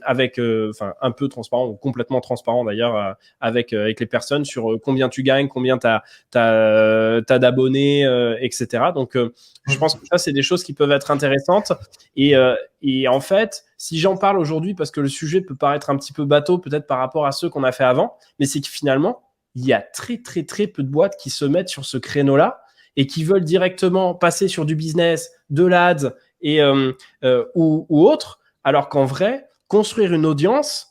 peu transparent ou complètement transparent d'ailleurs avec les personnes sur combien tu gagnes, combien tu as d'abonnés, etc. Donc, je pense que ça, c'est des choses qui peuvent être intéressantes. Et en fait, si j'en parle aujourd'hui, parce que le sujet peut paraître un petit peu bateau peut-être par rapport à ceux qu'on a fait avant, mais c'est que finalement, il y a très, très, très peu de boîtes qui se mettent sur ce créneau-là et qui veulent directement passer sur du business, de l'ADS ou autre, alors qu'en vrai, construire une audience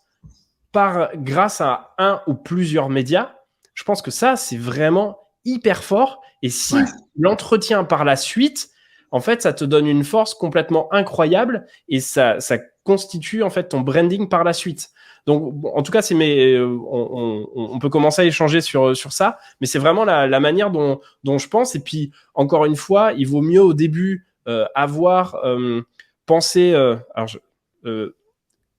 grâce à un ou plusieurs médias, je pense que ça, c'est vraiment hyper fort. Et si
Ouais.
l'entretien par la suite, en fait, ça te donne une force complètement incroyable et ça constitue en fait ton branding par la suite. Donc, bon, en tout cas, on peut commencer à échanger sur ça, mais c'est vraiment la manière dont je pense. Et puis, encore une fois, il vaut mieux au début avoir pensé.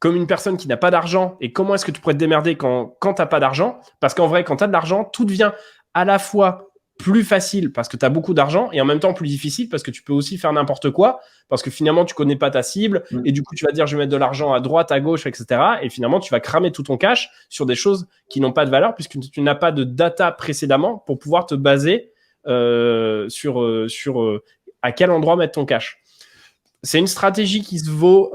Comme une personne qui n'a pas d'argent et comment est-ce que tu pourrais te démerder quand tu n'as pas d'argent. Parce qu'en vrai, quand tu as de l'argent, tout devient à la fois plus facile parce que tu as beaucoup d'argent et en même temps plus difficile parce que tu peux aussi faire n'importe quoi parce que finalement, tu connais pas ta cible et du coup, tu vas dire, je vais mettre de l'argent à droite, à gauche, etc. Et finalement, tu vas cramer tout ton cash sur des choses qui n'ont pas de valeur puisque tu n'as pas de data précédemment pour pouvoir te baser sur à quel endroit mettre ton cash. C'est une stratégie qui se vaut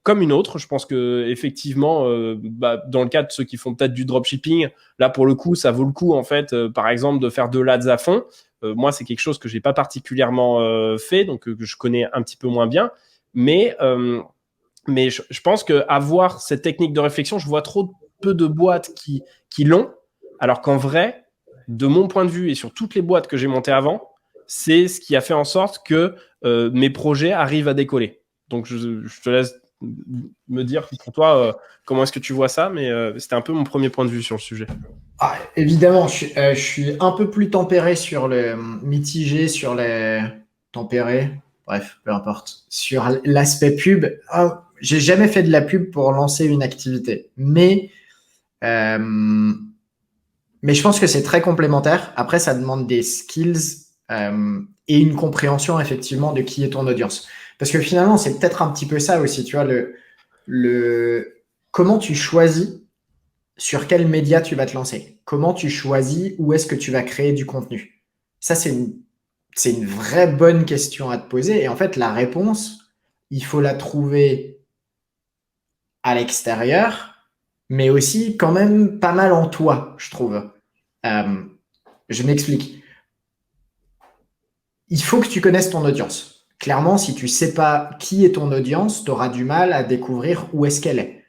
comme une autre. Je pense que effectivement, dans le cas de ceux qui font peut-être du dropshipping, là pour le coup, ça vaut le coup en fait, par exemple, de faire de l'ADS à fond. Moi, c'est quelque chose que j'ai pas particulièrement fait, donc que je connais un petit peu moins bien. Mais je pense que avoir cette technique de réflexion, je vois trop peu de boîtes qui l'ont, alors qu'en vrai, de mon point de vue et sur toutes les boîtes que j'ai montées avant, c'est ce qui a fait en sorte que mes projets arrivent à décoller. Donc, je te laisse me dire pour toi comment est-ce que tu vois ça, mais c'était un peu mon premier point de vue sur le sujet.
Ah, évidemment, je suis un peu plus tempéré sur le mitigé, sur les tempéré, bref, peu importe, sur l'aspect pub. Ah, j'ai jamais fait de la pub pour lancer une activité, euh, mais je pense que c'est très complémentaire. Après, ça demande des skills et une compréhension effectivement de qui est ton audience. Parce que finalement, c'est peut-être un petit peu ça aussi, tu vois, comment tu choisis sur quel média tu vas te lancer, comment tu choisis où est-ce que tu vas créer du contenu. Ça, c'est une vraie bonne question à te poser. Et en fait, la réponse, il faut la trouver à l'extérieur, mais aussi quand même pas mal en toi, je trouve. Euh, je m'explique. Il faut que tu connaisses ton audience. Clairement, si tu sais pas qui est ton audience, tu auras du mal à découvrir où est-ce qu'elle est.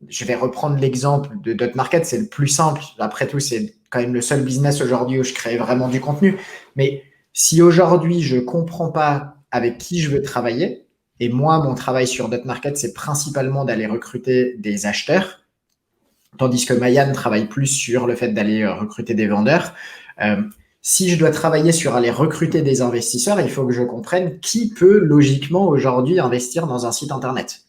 Je vais reprendre l'exemple de Dot Market, c'est le plus simple. Après tout, c'est quand même le seul business aujourd'hui où je crée vraiment du contenu. Mais si aujourd'hui, je comprends pas avec qui je veux travailler, et moi, mon travail sur Dot Market, c'est principalement d'aller recruter des acheteurs, tandis que Mayan travaille plus sur le fait d'aller recruter des vendeurs. Euh, si je dois travailler sur aller recruter des investisseurs, il faut que je comprenne qui peut logiquement aujourd'hui investir dans un site internet.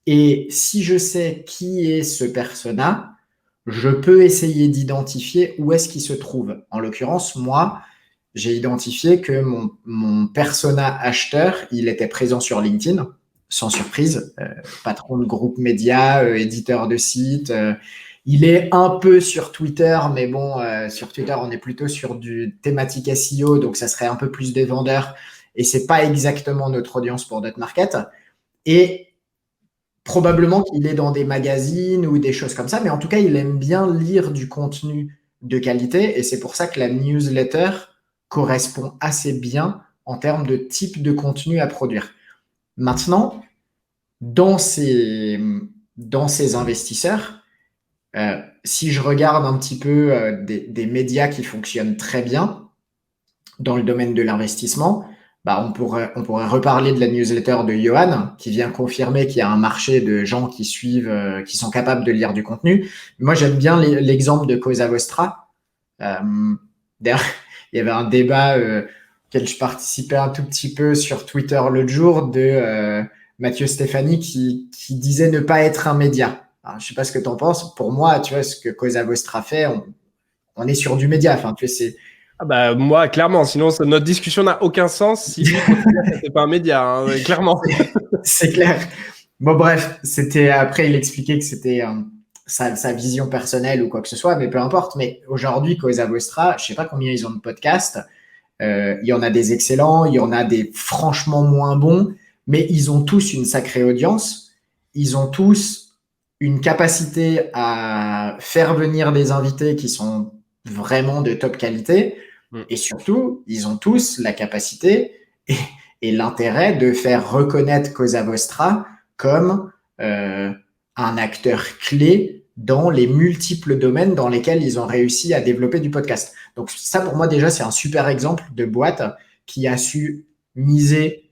Et si je sais qui est ce persona, je peux essayer d'identifier où est-ce qu'il se trouve. En l'occurrence, moi, j'ai identifié que mon persona acheteur, il était présent sur LinkedIn, sans surprise, patron de groupe média, éditeur de site. Il est un peu sur Twitter, mais bon, sur Twitter, on est plutôt sur du thématique SEO, donc ça serait un peu plus des vendeurs, et c'est pas exactement notre audience pour Dot Market. Et probablement qu'il est dans des magazines ou des choses comme ça, mais en tout cas, il aime bien lire du contenu de qualité, et c'est pour ça que la newsletter correspond assez bien en termes de type de contenu à produire. Maintenant, dans ces investisseurs, si je regarde un petit peu des médias qui fonctionnent très bien dans le domaine de l'investissement, bah on pourrait reparler de la newsletter de Johan, qui vient confirmer qu'il y a un marché de gens qui suivent, qui sont capables de lire du contenu. Moi, j'aime bien l'exemple de Cosa Vostra. D'ailleurs, il y avait un débat auquel je participais un tout petit peu sur Twitter l'autre jour de Mathieu Stéphanie qui disait ne pas être un média. Alors, je sais pas ce que tu en penses. Pour moi, tu vois, ce que Cosa Vostra fait, on est sur du média. Enfin, tu sais, c'est
Ah bah, moi, clairement, sinon notre discussion n'a aucun sens si lui considère que c'est pas un média, hein, clairement.
c'est clair. Bon, bref, après, il expliquait que c'était sa vision personnelle ou quoi que ce soit, mais peu importe. Mais aujourd'hui, Cosa Vostra, je sais pas combien ils ont de podcasts. Il y en a des excellents, il y en a des franchement moins bons, mais ils ont tous une sacrée audience. Ils ont tous une capacité à faire venir des invités qui sont vraiment de top qualité. Et surtout, ils ont tous la capacité, et l'intérêt de faire reconnaître Cosa Vostra comme un acteur clé dans les multiples domaines dans lesquels ils ont réussi à développer du podcast. Donc ça, pour moi, déjà, c'est un super exemple de boîte qui a su miser.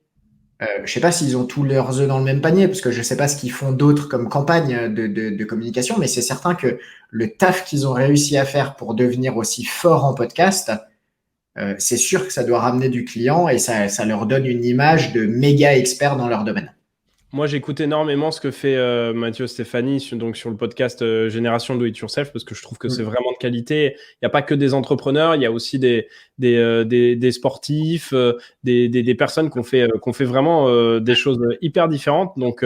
Je ne sais pas s'ils ont tous leurs œufs dans le même panier, parce que je ne sais pas ce qu'ils font d'autres comme campagne de communication, mais c'est certain que le taf qu'ils ont réussi à faire pour devenir aussi fort en podcast, c'est sûr que ça doit ramener du client et ça leur donne une image de méga experts dans leur domaine.
Moi, j'écoute énormément ce que fait Mathieu Stéphanie donc sur le podcast Génération Do It Yourself parce que je trouve que c'est vraiment de qualité. Il n'y a pas que des entrepreneurs, il y a aussi des sportifs, des personnes qui ont fait vraiment des choses hyper différentes. Donc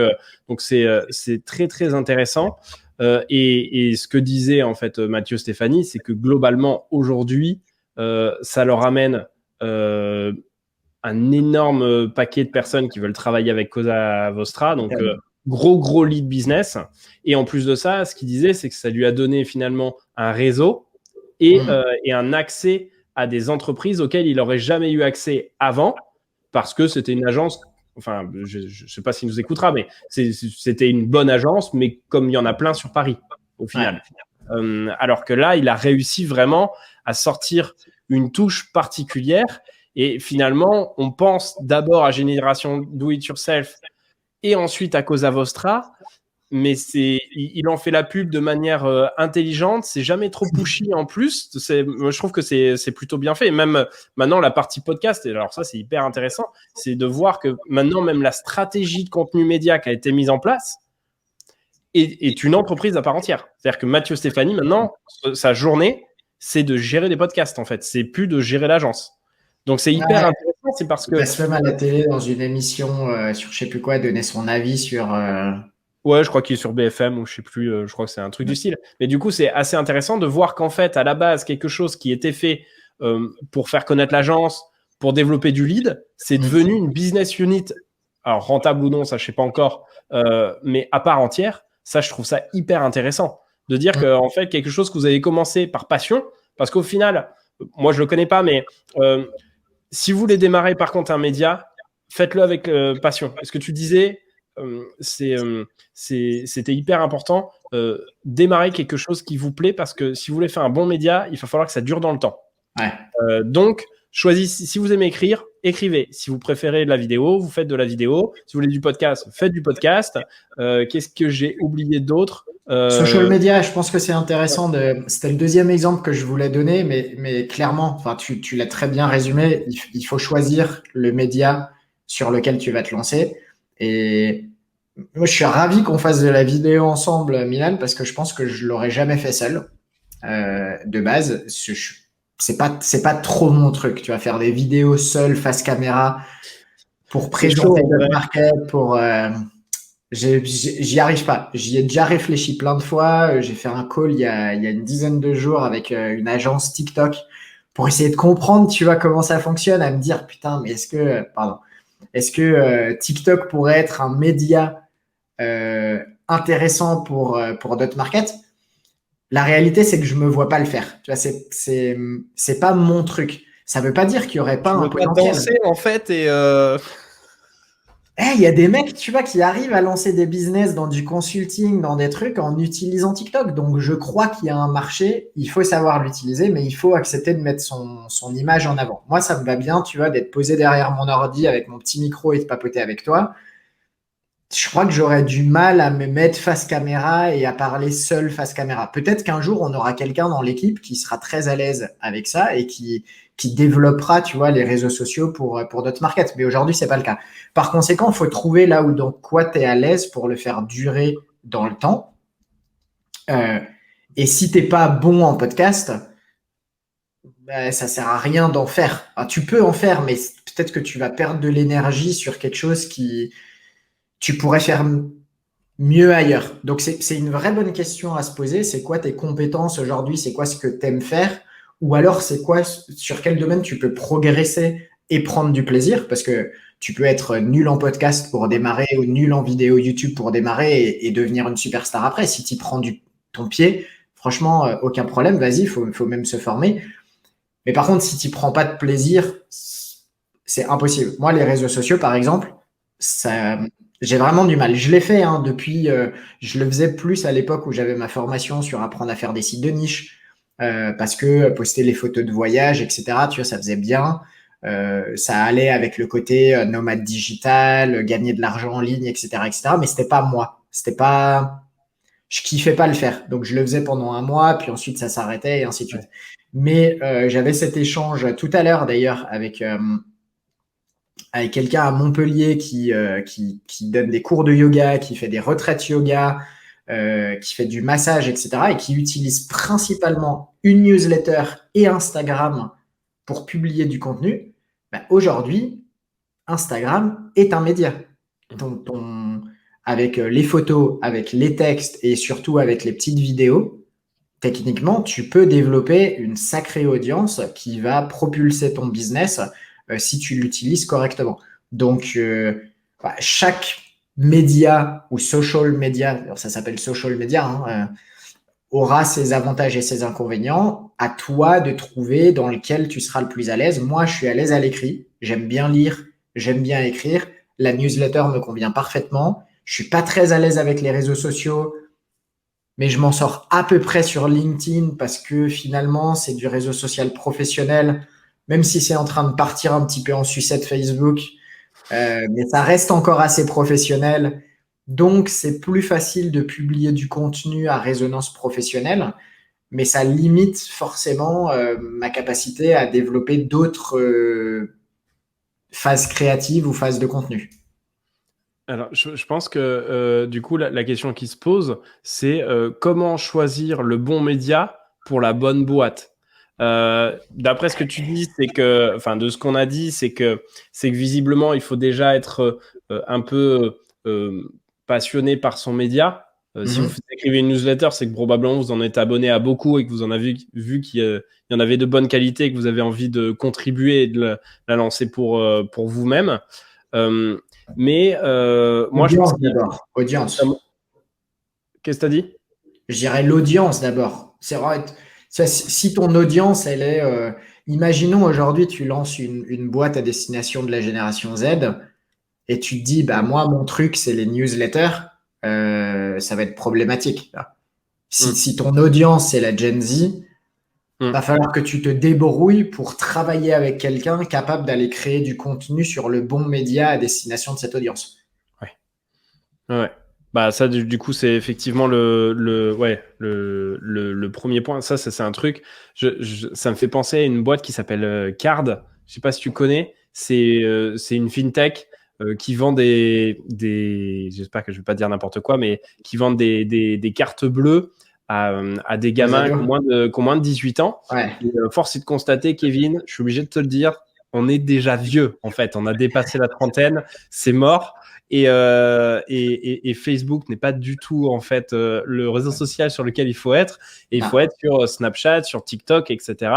c'est très, très intéressant. Et ce que disait en fait Mathieu Stéphanie, c'est que globalement, aujourd'hui, ça leur amène un énorme paquet de personnes qui veulent travailler avec Cosa Vostra, donc gros lead business. Et en plus de ça, ce qu'il disait, c'est que ça lui a donné finalement un réseau et un accès à des entreprises auxquelles il n'aurait jamais eu accès avant, parce que c'était une agence, enfin, je ne sais pas s'il nous écoutera, mais c'était une bonne agence, mais comme il y en a plein sur Paris, au final. Alors que là, il a réussi vraiment à sortir une touche particulière. Et finalement, on pense d'abord à Génération Do It Yourself et ensuite à Cosa Vostra, mais il en fait la pub de manière intelligente, c'est jamais trop pushy en plus. Moi, je trouve que c'est plutôt bien fait. Et même maintenant, la partie podcast, et alors ça, c'est hyper intéressant, c'est de voir que maintenant, même la stratégie de contenu média qui a été mise en place est une entreprise à part entière. C'est-à-dire que Mathieu Stéphanie, maintenant, sa journée, c'est de gérer des podcasts, en fait. C'est plus de gérer l'agence. Donc, c'est hyper intéressant, c'est parce que…
Il passe même à la télé dans une émission sur je sais plus quoi, donner son avis sur…
Ouais, je crois qu'il est sur BFM ou je sais plus, je crois que c'est un truc du style. Mais du coup, c'est assez intéressant de voir qu'en fait, à la base, quelque chose qui était fait pour faire connaître l'agence, pour développer du lead, c'est devenu une business unit. Alors, rentable ou non, ça, je sais pas encore, mais à part entière, ça, je trouve ça hyper intéressant. De dire qu'en fait, quelque chose que vous avez commencé par passion, parce qu'au final, moi, je le connais pas, mais si vous voulez démarrer par contre un média, faites-le avec passion. Ce que tu disais, c'était hyper important. Démarrer quelque chose qui vous plaît parce que si vous voulez faire un bon média, il va falloir que ça dure dans le temps. Donc, choisissez. Si vous aimez écrire, écrivez. Si vous préférez de la vidéo, vous faites de la vidéo. Si vous voulez du podcast, faites du podcast. Qu'est-ce que j'ai oublié d'autre?
Social media, je pense que c'est intéressant. C'était le deuxième exemple que je voulais donner, mais clairement, enfin, tu l'as très bien résumé. Il faut choisir le média sur lequel tu vas te lancer. Et moi, je suis ravi qu'on fasse de la vidéo ensemble, Milan, parce que je pense que je l'aurais jamais fait seul de base. C'est pas trop mon truc. Tu vas faire des vidéos seul face caméra pour présenter le market, pour j'y arrive pas. J'y ai déjà réfléchi plein de fois. J'ai fait un call il y a une dizaine de jours avec une agence TikTok pour essayer de comprendre, tu vois, comment ça fonctionne, à me dire, putain, mais est-ce que TikTok pourrait être un média intéressant pour d'autres markets? La réalité, c'est que je me vois pas le faire. Tu vois, c'est pas mon truc. Ça veut pas dire qu'il y aurait pas un potentiel.
Danser, en fait, et
il y a des mecs, tu vois, qui arrivent à lancer des business dans du consulting, dans des trucs en utilisant TikTok. Donc, je crois qu'il y a un marché. Il faut savoir l'utiliser, mais il faut accepter de mettre son image en avant. Moi, ça me va bien, tu vois, d'être posé derrière mon ordi avec mon petit micro et de papoter avec toi. Je crois que j'aurais du mal à me mettre face caméra et à parler seul face caméra. Peut-être qu'un jour, on aura quelqu'un dans l'équipe qui sera très à l'aise avec ça et qui développera, tu vois, les réseaux sociaux pour d'autres markets. Mais aujourd'hui, c'est pas le cas. Par conséquent, il faut trouver là où dans quoi tu es à l'aise pour le faire durer dans le temps. Et si t'es pas bon en podcast, ça sert à rien d'en faire. Enfin, tu peux en faire, mais peut-être que tu vas perdre de l'énergie sur quelque chose qui tu pourrais faire mieux ailleurs. Donc, c'est une vraie bonne question à se poser. C'est quoi tes compétences aujourd'hui? C'est quoi ce que tu aimes faire? Ou alors, c'est quoi, sur quel domaine tu peux progresser et prendre du plaisir? Parce que tu peux être nul en podcast pour démarrer ou nul en vidéo YouTube pour démarrer et devenir une superstar après. Si tu prends ton pied, franchement, aucun problème. Vas-y, faut même se former. Mais par contre, si tu prends pas de plaisir, c'est impossible. Moi, les réseaux sociaux, par exemple, ça, j'ai vraiment du mal. Je l'ai fait depuis, je le faisais plus à l'époque où j'avais ma formation sur apprendre à faire des sites de niche, parce que poster les photos de voyage, etc., tu vois, ça faisait bien. Ça allait avec le côté nomade digital, gagner de l'argent en ligne, etc., etc., mais c'était pas moi. C'était pas, je kiffais pas le faire. Donc, je le faisais pendant un mois, puis ensuite, ça s'arrêtait et ainsi de suite.
Ouais.
Mais j'avais cet échange tout à l'heure, d'ailleurs, avec quelqu'un à Montpellier qui donne des cours de yoga, qui fait des retraites yoga, qui fait du massage, etc., et qui utilise principalement une newsletter et Instagram pour publier du contenu. Bah, aujourd'hui, Instagram est un média. Avec les photos, avec les textes et surtout avec les petites vidéos, techniquement, tu peux développer une sacrée audience qui va propulser ton business si tu l'utilises correctement. Donc, chaque média ou social media, alors ça s'appelle social media, aura ses avantages et ses inconvénients. À toi de trouver dans lequel tu seras le plus à l'aise. Moi, je suis à l'aise à l'écrit. J'aime bien lire, j'aime bien écrire. La newsletter me convient parfaitement. Je suis pas très à l'aise avec les réseaux sociaux, mais je m'en sors à peu près sur LinkedIn parce que finalement, c'est du réseau social professionnel, même si c'est en train de partir un petit peu en sucette Facebook, mais ça reste encore assez professionnel. Donc, c'est plus facile de publier du contenu à résonance professionnelle, mais ça limite forcément ma capacité à développer d'autres phases créatives ou phases de contenu.
Alors, je pense que du coup, la question qui se pose, c'est comment choisir le bon média pour la bonne boîte. D'après ce que tu dis, c'est que, enfin, de ce qu'on a dit, c'est que visiblement, il faut déjà être un peu passionné par son média. Si vous
Mhm.
écrivez une newsletter, c'est que probablement vous en êtes abonné à beaucoup et que vous en avez vu qu'il y en avait de bonne qualité et que vous avez envie de contribuer et de la lancer pour vous-même. Euh, mais moi, je pense
Audience
qu'il y
d'abord,
a...
audience.
Qu'est-ce que tu as dit?
Je dirais l'audience d'abord. C'est vrai, si ton audience, elle est, imaginons aujourd'hui, tu lances une boîte à destination de la génération Z et tu te dis, bah,
Mm.
moi, mon truc, c'est les newsletters, ça va être problématique, là. Si,
Mm.
si ton audience, c'est la Gen Z, va
Mm.
falloir que tu te débrouilles pour travailler avec quelqu'un capable d'aller créer du contenu sur le bon média à destination de cette audience.
Ouais. Ouais. Bah ça du coup c'est effectivement le premier point. Ça c'est un truc. Ça me fait penser à une boîte qui s'appelle Card. Je sais pas si tu connais. C'est une fintech qui vend j'espère que je vais pas dire n'importe quoi, mais qui vend des cartes bleues à des
Aux
gamins
ados?
qui ont moins de 18 ans.
Ouais.
Et, force est de constater, Kevin, je suis obligé de te le dire, on est déjà vieux en fait. On a dépassé la trentaine, c'est mort. Et Facebook n'est pas du tout en fait le réseau social sur lequel il faut être. Et il faut
Non.
être sur Snapchat, sur TikTok, etc.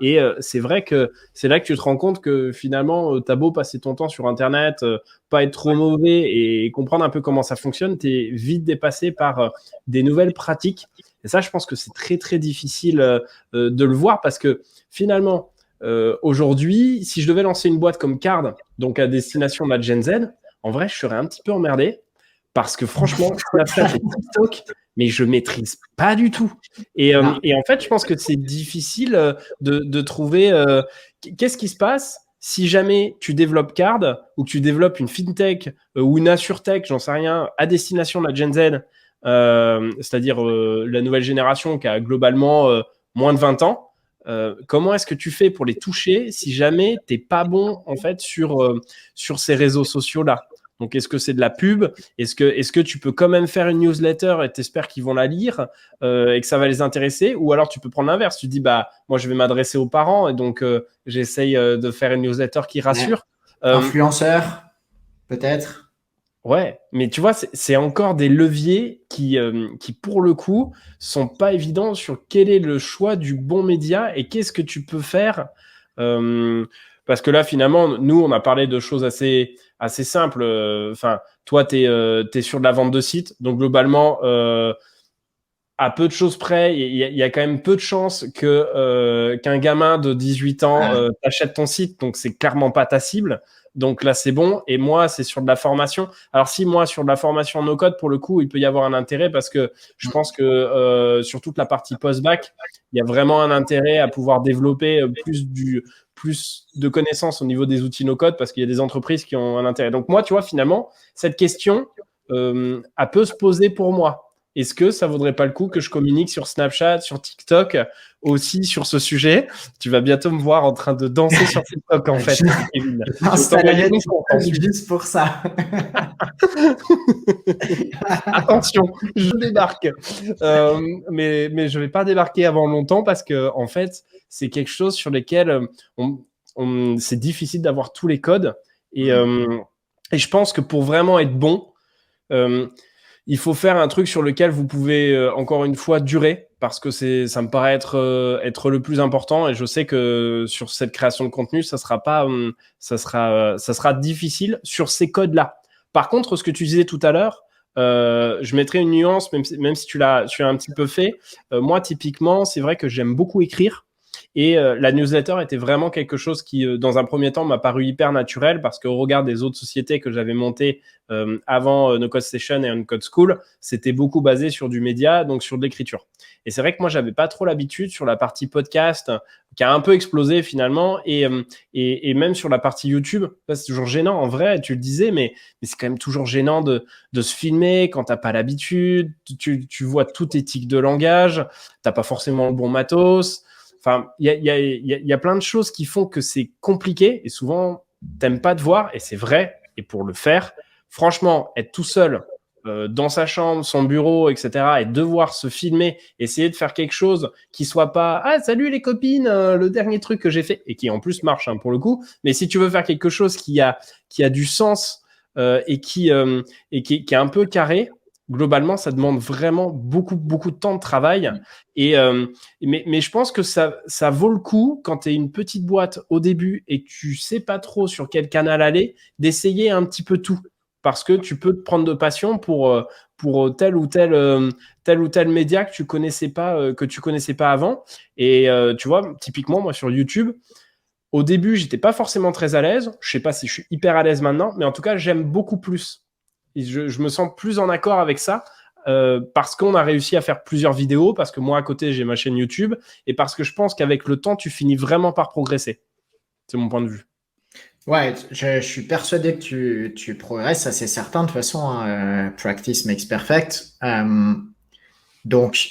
Et c'est vrai que c'est là que tu te rends compte que finalement, t'as beau passer ton temps sur Internet, pas être trop mauvais et comprendre un peu comment ça fonctionne, t'es vite dépassé par des nouvelles pratiques. Et ça, je pense que c'est très très difficile de le voir parce que finalement, aujourd'hui, si je devais lancer une boîte comme Card, donc à destination de la Gen Z, en vrai, je serais un petit peu emmerdé parce que franchement, Snapchat et TikTok, mais je maîtrise pas du tout.
Non.
Et en fait, je pense que c'est difficile de trouver qu'est-ce qui se passe si jamais tu développes Card ou que tu développes une fintech ou une insurtech, j'en sais rien, à destination de la Gen Z, c'est-à-dire la nouvelle génération qui a globalement moins de 20 ans. Comment est-ce que tu fais pour les toucher si jamais t'es pas bon en fait sur ces réseaux sociaux-là? Donc, est-ce que c'est de la pub? Est-ce que tu peux quand même faire une newsletter et t'espères qu'ils vont la lire et que ça va les intéresser? Ou alors tu peux prendre l'inverse. Tu dis, bah, moi, je vais m'adresser aux parents et donc j'essaye de faire une newsletter qui
Ouais.
rassure. Euh,
Influenceur, peut-être.
ouais, mais tu vois, c'est encore des leviers qui, pour le coup, sont pas évidents sur quel est le choix du bon média et qu'est-ce que tu peux faire. Euh, Parce que là, finalement, nous, on a parlé de choses assez simples. Enfin, toi, tu es sur de la vente de site. Donc, globalement, à peu de choses près, il y a quand même peu de chances qu'un gamin de 18 ans t'achète ton site, donc c'est clairement pas ta cible. Donc là, c'est bon. Et moi, c'est sur de la formation. Alors si moi, sur de la formation no code, pour le coup, il peut y avoir un intérêt parce que je pense que sur toute la partie post-bac, il y a vraiment un intérêt à pouvoir développer plus de connaissances au niveau des outils no code parce qu'il y a des entreprises qui ont un intérêt. Donc moi, tu vois, finalement, cette question, elle peut se poser pour moi. Est-ce que ça vaudrait pas le coup que je communique sur Snapchat, sur TikTok aussi sur ce sujet? Tu vas bientôt me voir en train de danser sur TikTok, en fait, Kevin.
J'installerai juste pour ça.
Attention, je débarque. Mais je vais pas débarquer avant longtemps parce que, en fait, c'est quelque chose sur lequel c'est difficile d'avoir tous les codes. Et je pense que pour vraiment être bon, il faut faire un truc sur lequel vous pouvez encore une fois durer parce que ça me paraît être le plus important et je sais que sur cette création de contenu, ça sera difficile sur ces codes-là. Par contre, ce que tu disais tout à l'heure, je mettrais une nuance, même si tu l'as un petit peu fait. Moi, typiquement, c'est vrai que j'aime beaucoup écrire. Et la newsletter était vraiment quelque chose qui, dans un premier temps, m'a paru hyper naturel parce qu'au regard des autres sociétés que j'avais montées avant No Code Station et On Code School, c'était beaucoup basé sur du média, donc sur de l'écriture. Et c'est vrai que moi, j'avais pas trop l'habitude sur la partie podcast qui a un peu explosé finalement et même sur la partie YouTube. C'est toujours gênant en vrai, tu le disais, mais c'est quand même toujours gênant de se filmer quand t'as pas l'habitude. Tu vois tous tes tics de langage, t'as pas forcément le bon matos. Enfin, il y a plein de choses qui font que c'est compliqué et souvent, t'aimes pas te voir et c'est vrai. Et pour le faire, franchement, être tout seul dans sa chambre, son bureau, etc. et devoir se filmer, essayer de faire quelque chose qui soit pas « Ah, salut les copines, le dernier truc que j'ai fait » et qui en plus marche pour le coup. Mais si tu veux faire quelque chose qui a du sens et qui est un peu carré, globalement, ça demande vraiment beaucoup, beaucoup de temps de travail. Mais je pense que ça vaut le coup, quand tu es une petite boîte au début et que tu sais pas trop sur quel canal aller, d'essayer un petit peu tout. Parce que tu peux te prendre de passion pour tel ou tel média que tu connaissais pas avant. Et tu vois, typiquement, moi, sur YouTube, au début, j'étais pas forcément très à l'aise. Je sais pas si je suis hyper à l'aise maintenant, mais en tout cas, j'aime beaucoup plus. Et je me sens plus en accord avec ça parce qu'on a réussi à faire plusieurs vidéos, parce que moi, à côté, j'ai ma chaîne YouTube et parce que je pense qu'avec le temps, tu finis vraiment par progresser. C'est mon point de vue.
Ouais, je suis persuadé que tu progresses, ça c'est certain. De toute façon, hein, practice makes perfect. Donc,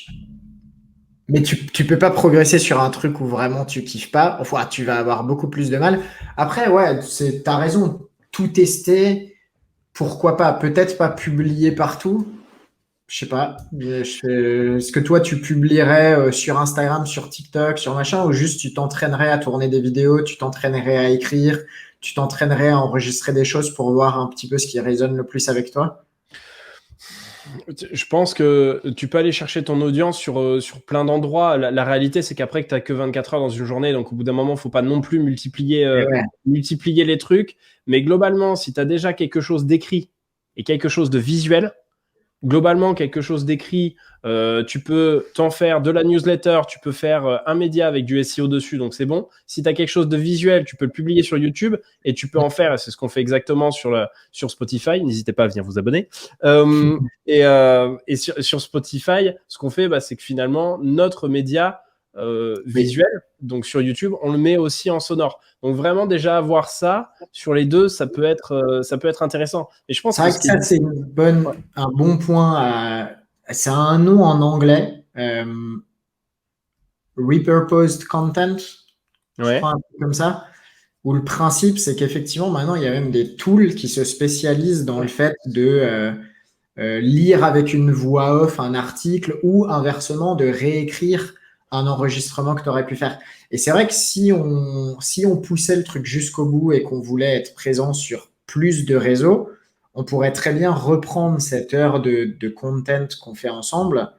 mais tu peux pas progresser sur un truc où vraiment tu kiffes pas. Enfin, tu vas avoir beaucoup plus de mal. Après, ouais, t'as raison. Tout tester, pourquoi pas? Peut-être pas publier partout. Je sais pas. Est-ce que toi, tu publierais sur Instagram, sur TikTok, sur machin, ou juste tu t'entraînerais à tourner des vidéos, tu t'entraînerais à écrire, tu t'entraînerais à enregistrer des choses pour voir un petit peu ce qui résonne le plus avec toi?
Je pense que tu peux aller chercher ton audience sur plein d'endroits. La réalité, c'est qu'après que tu n'as que 24 heures dans une journée, donc au bout d'un moment, il ne faut pas non plus multiplier les trucs. Mais globalement, si tu as déjà quelque chose d'écrit et quelque chose de visuel, globalement, quelque chose d'écrit, tu peux t'en faire de la newsletter, tu peux faire un média avec du SEO dessus, donc c'est bon. Si tu as quelque chose de visuel, tu peux le publier sur YouTube et tu peux en faire, et c'est ce qu'on fait exactement sur Spotify. N'hésitez pas à venir vous abonner. Et sur Spotify, ce qu'on fait, c'est que finalement, notre média visuel, donc sur YouTube, on le met aussi en sonore. Donc vraiment, déjà avoir ça sur les deux, ça peut être intéressant. Et je pense
C'est vrai que ça, c'est un bon point. C'est un nom en anglais. Repurposed content, je crois, un peu comme ça. Où le principe, c'est qu'effectivement, maintenant, il y a même des tools qui se spécialisent dans le fait de lire avec une voix off un article ou inversement de réécrire un enregistrement que tu aurais pu faire. Et c'est vrai que si on poussait le truc jusqu'au bout et qu'on voulait être présent sur plus de réseaux, on pourrait très bien reprendre cette heure de content qu'on fait ensemble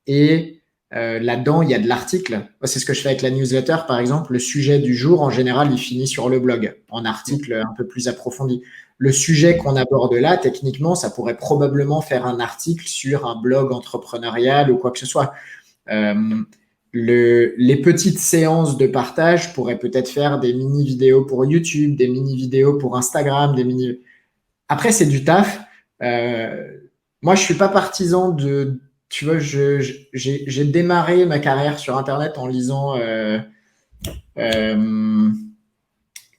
et là-dedans, il y a de l'article. Moi, c'est ce que je fais avec la newsletter, par exemple. Le sujet du jour, en général, il finit sur le blog, en article un peu plus approfondi. le sujet qu'on aborde là, techniquement, ça pourrait probablement faire un article sur un blog entrepreneurial ou quoi que ce soit. Les petites séances de partage pourraient peut-être faire des mini-vidéos pour YouTube, des mini-vidéos pour Instagram, des mini... Après, c'est du taf. Moi, je suis pas partisan de... Tu vois, j'ai démarré ma carrière sur Internet en lisant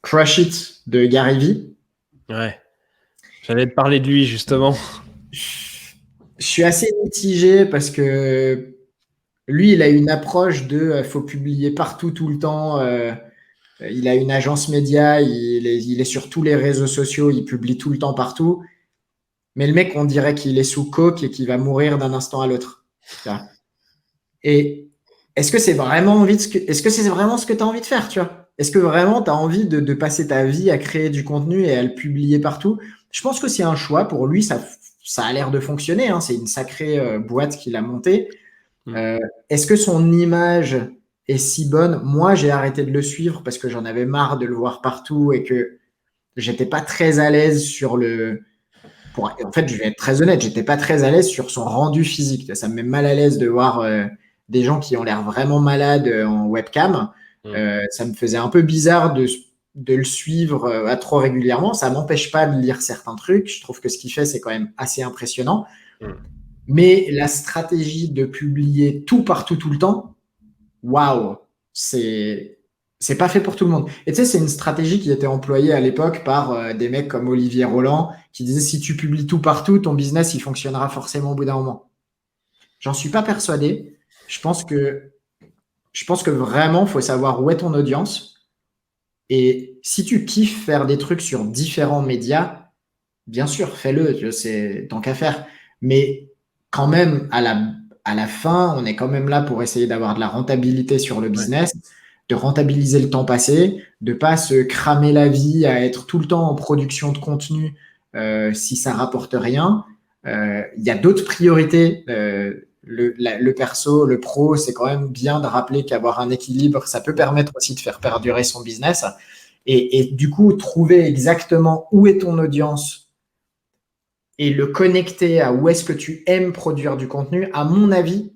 Crush It de Gary Vee.
Ouais. J'allais te parler de lui, justement.
Je suis assez mitigé parce que lui, il a une approche de faut publier partout, tout le temps. Il a une agence média, il est sur tous les réseaux sociaux, il publie tout le temps partout. Mais le mec, on dirait qu'il est sous coke et qu'il va mourir d'un instant à l'autre. Et est-ce que c'est vraiment est-ce que c'est vraiment ce que tu as envie de faire, tu vois? Est-ce que vraiment tu as envie de passer ta vie à créer du contenu et à le publier partout? Je pense que c'est un choix. Pour lui, ça a l'air de fonctionner. Hein. C'est une sacrée boîte qu'il a montée. Est-ce que son image est si bonne? Moi, j'ai arrêté de le suivre parce que j'en avais marre de le voir partout et que j'étais pas très à l'aise sur le. En fait, je vais être très honnête, j'étais pas très à l'aise sur son rendu physique. Ça me met mal à l'aise de voir des gens qui ont l'air vraiment malades en webcam. Ça me faisait un peu bizarre de le suivre à trop régulièrement. Ça m'empêche pas de lire certains trucs. Je trouve que ce qu'il fait, c'est quand même assez impressionnant. Mais la stratégie de publier tout partout, tout le temps, waouh, c'est pas fait pour tout le monde. Et tu sais, c'est une stratégie qui était employée à l'époque par des mecs comme Olivier Roland qui disaient si tu publies tout partout, ton business il fonctionnera forcément au bout d'un moment. J'en suis pas persuadé. Je pense que vraiment, faut savoir où est ton audience. Et si tu kiffes faire des trucs sur différents médias, bien sûr, fais-le, c'est tant qu'à faire. Mais quand même, à la fin, on est quand même là pour essayer d'avoir de la rentabilité sur le business, de rentabiliser le temps passé, de pas se cramer la vie à être tout le temps en production de contenu si ça rapporte rien. Il y a d'autres priorités. Le perso, le pro, c'est quand même bien de rappeler qu'avoir un équilibre, ça peut permettre aussi de faire perdurer son business. Et du coup, trouver exactement où est ton audience et le connecter à où est-ce que tu aimes produire du contenu, à mon avis,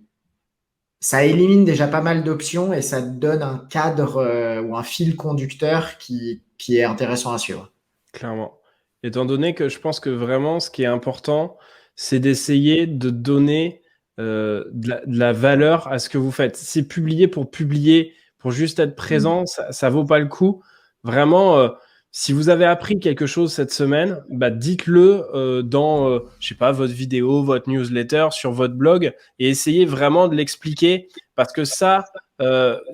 ça élimine déjà pas mal d'options et ça te donne un cadre ou un fil conducteur qui est intéressant à suivre.
Clairement. Étant donné que je pense que vraiment, ce qui est important, c'est d'essayer de donner de la valeur à ce que vous faites. Si publier, pour juste être présent, ça vaut pas le coup. Vraiment, si vous avez appris quelque chose cette semaine, bah dites-le dans, je sais pas, votre vidéo, votre newsletter, sur votre blog, et essayez vraiment de l'expliquer, parce que ça,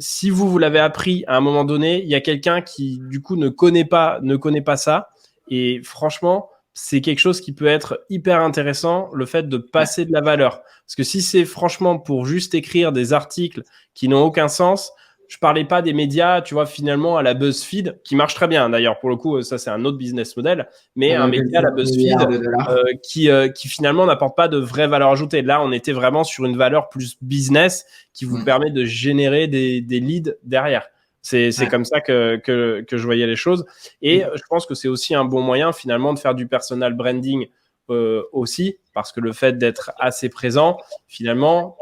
si vous l'avez appris à un moment donné, il y a quelqu'un qui du coup ne connaît pas ça, et franchement, c'est quelque chose qui peut être hyper intéressant, le fait de passer de la valeur. Parce que si c'est franchement pour juste écrire des articles qui n'ont aucun sens, je parlais pas des médias, tu vois, finalement, à la BuzzFeed, qui marche très bien. D'ailleurs, pour le coup, ça, c'est un autre business model, mais un média à la BuzzFeed qui finalement n'apporte pas de vraie valeur ajoutée. Là, on était vraiment sur une valeur plus business qui vous permet de générer des leads derrière. C'est comme ça que je voyais les choses. Et je pense que c'est aussi un bon moyen, finalement, de faire du personal branding aussi, parce que le fait d'être assez présent, finalement,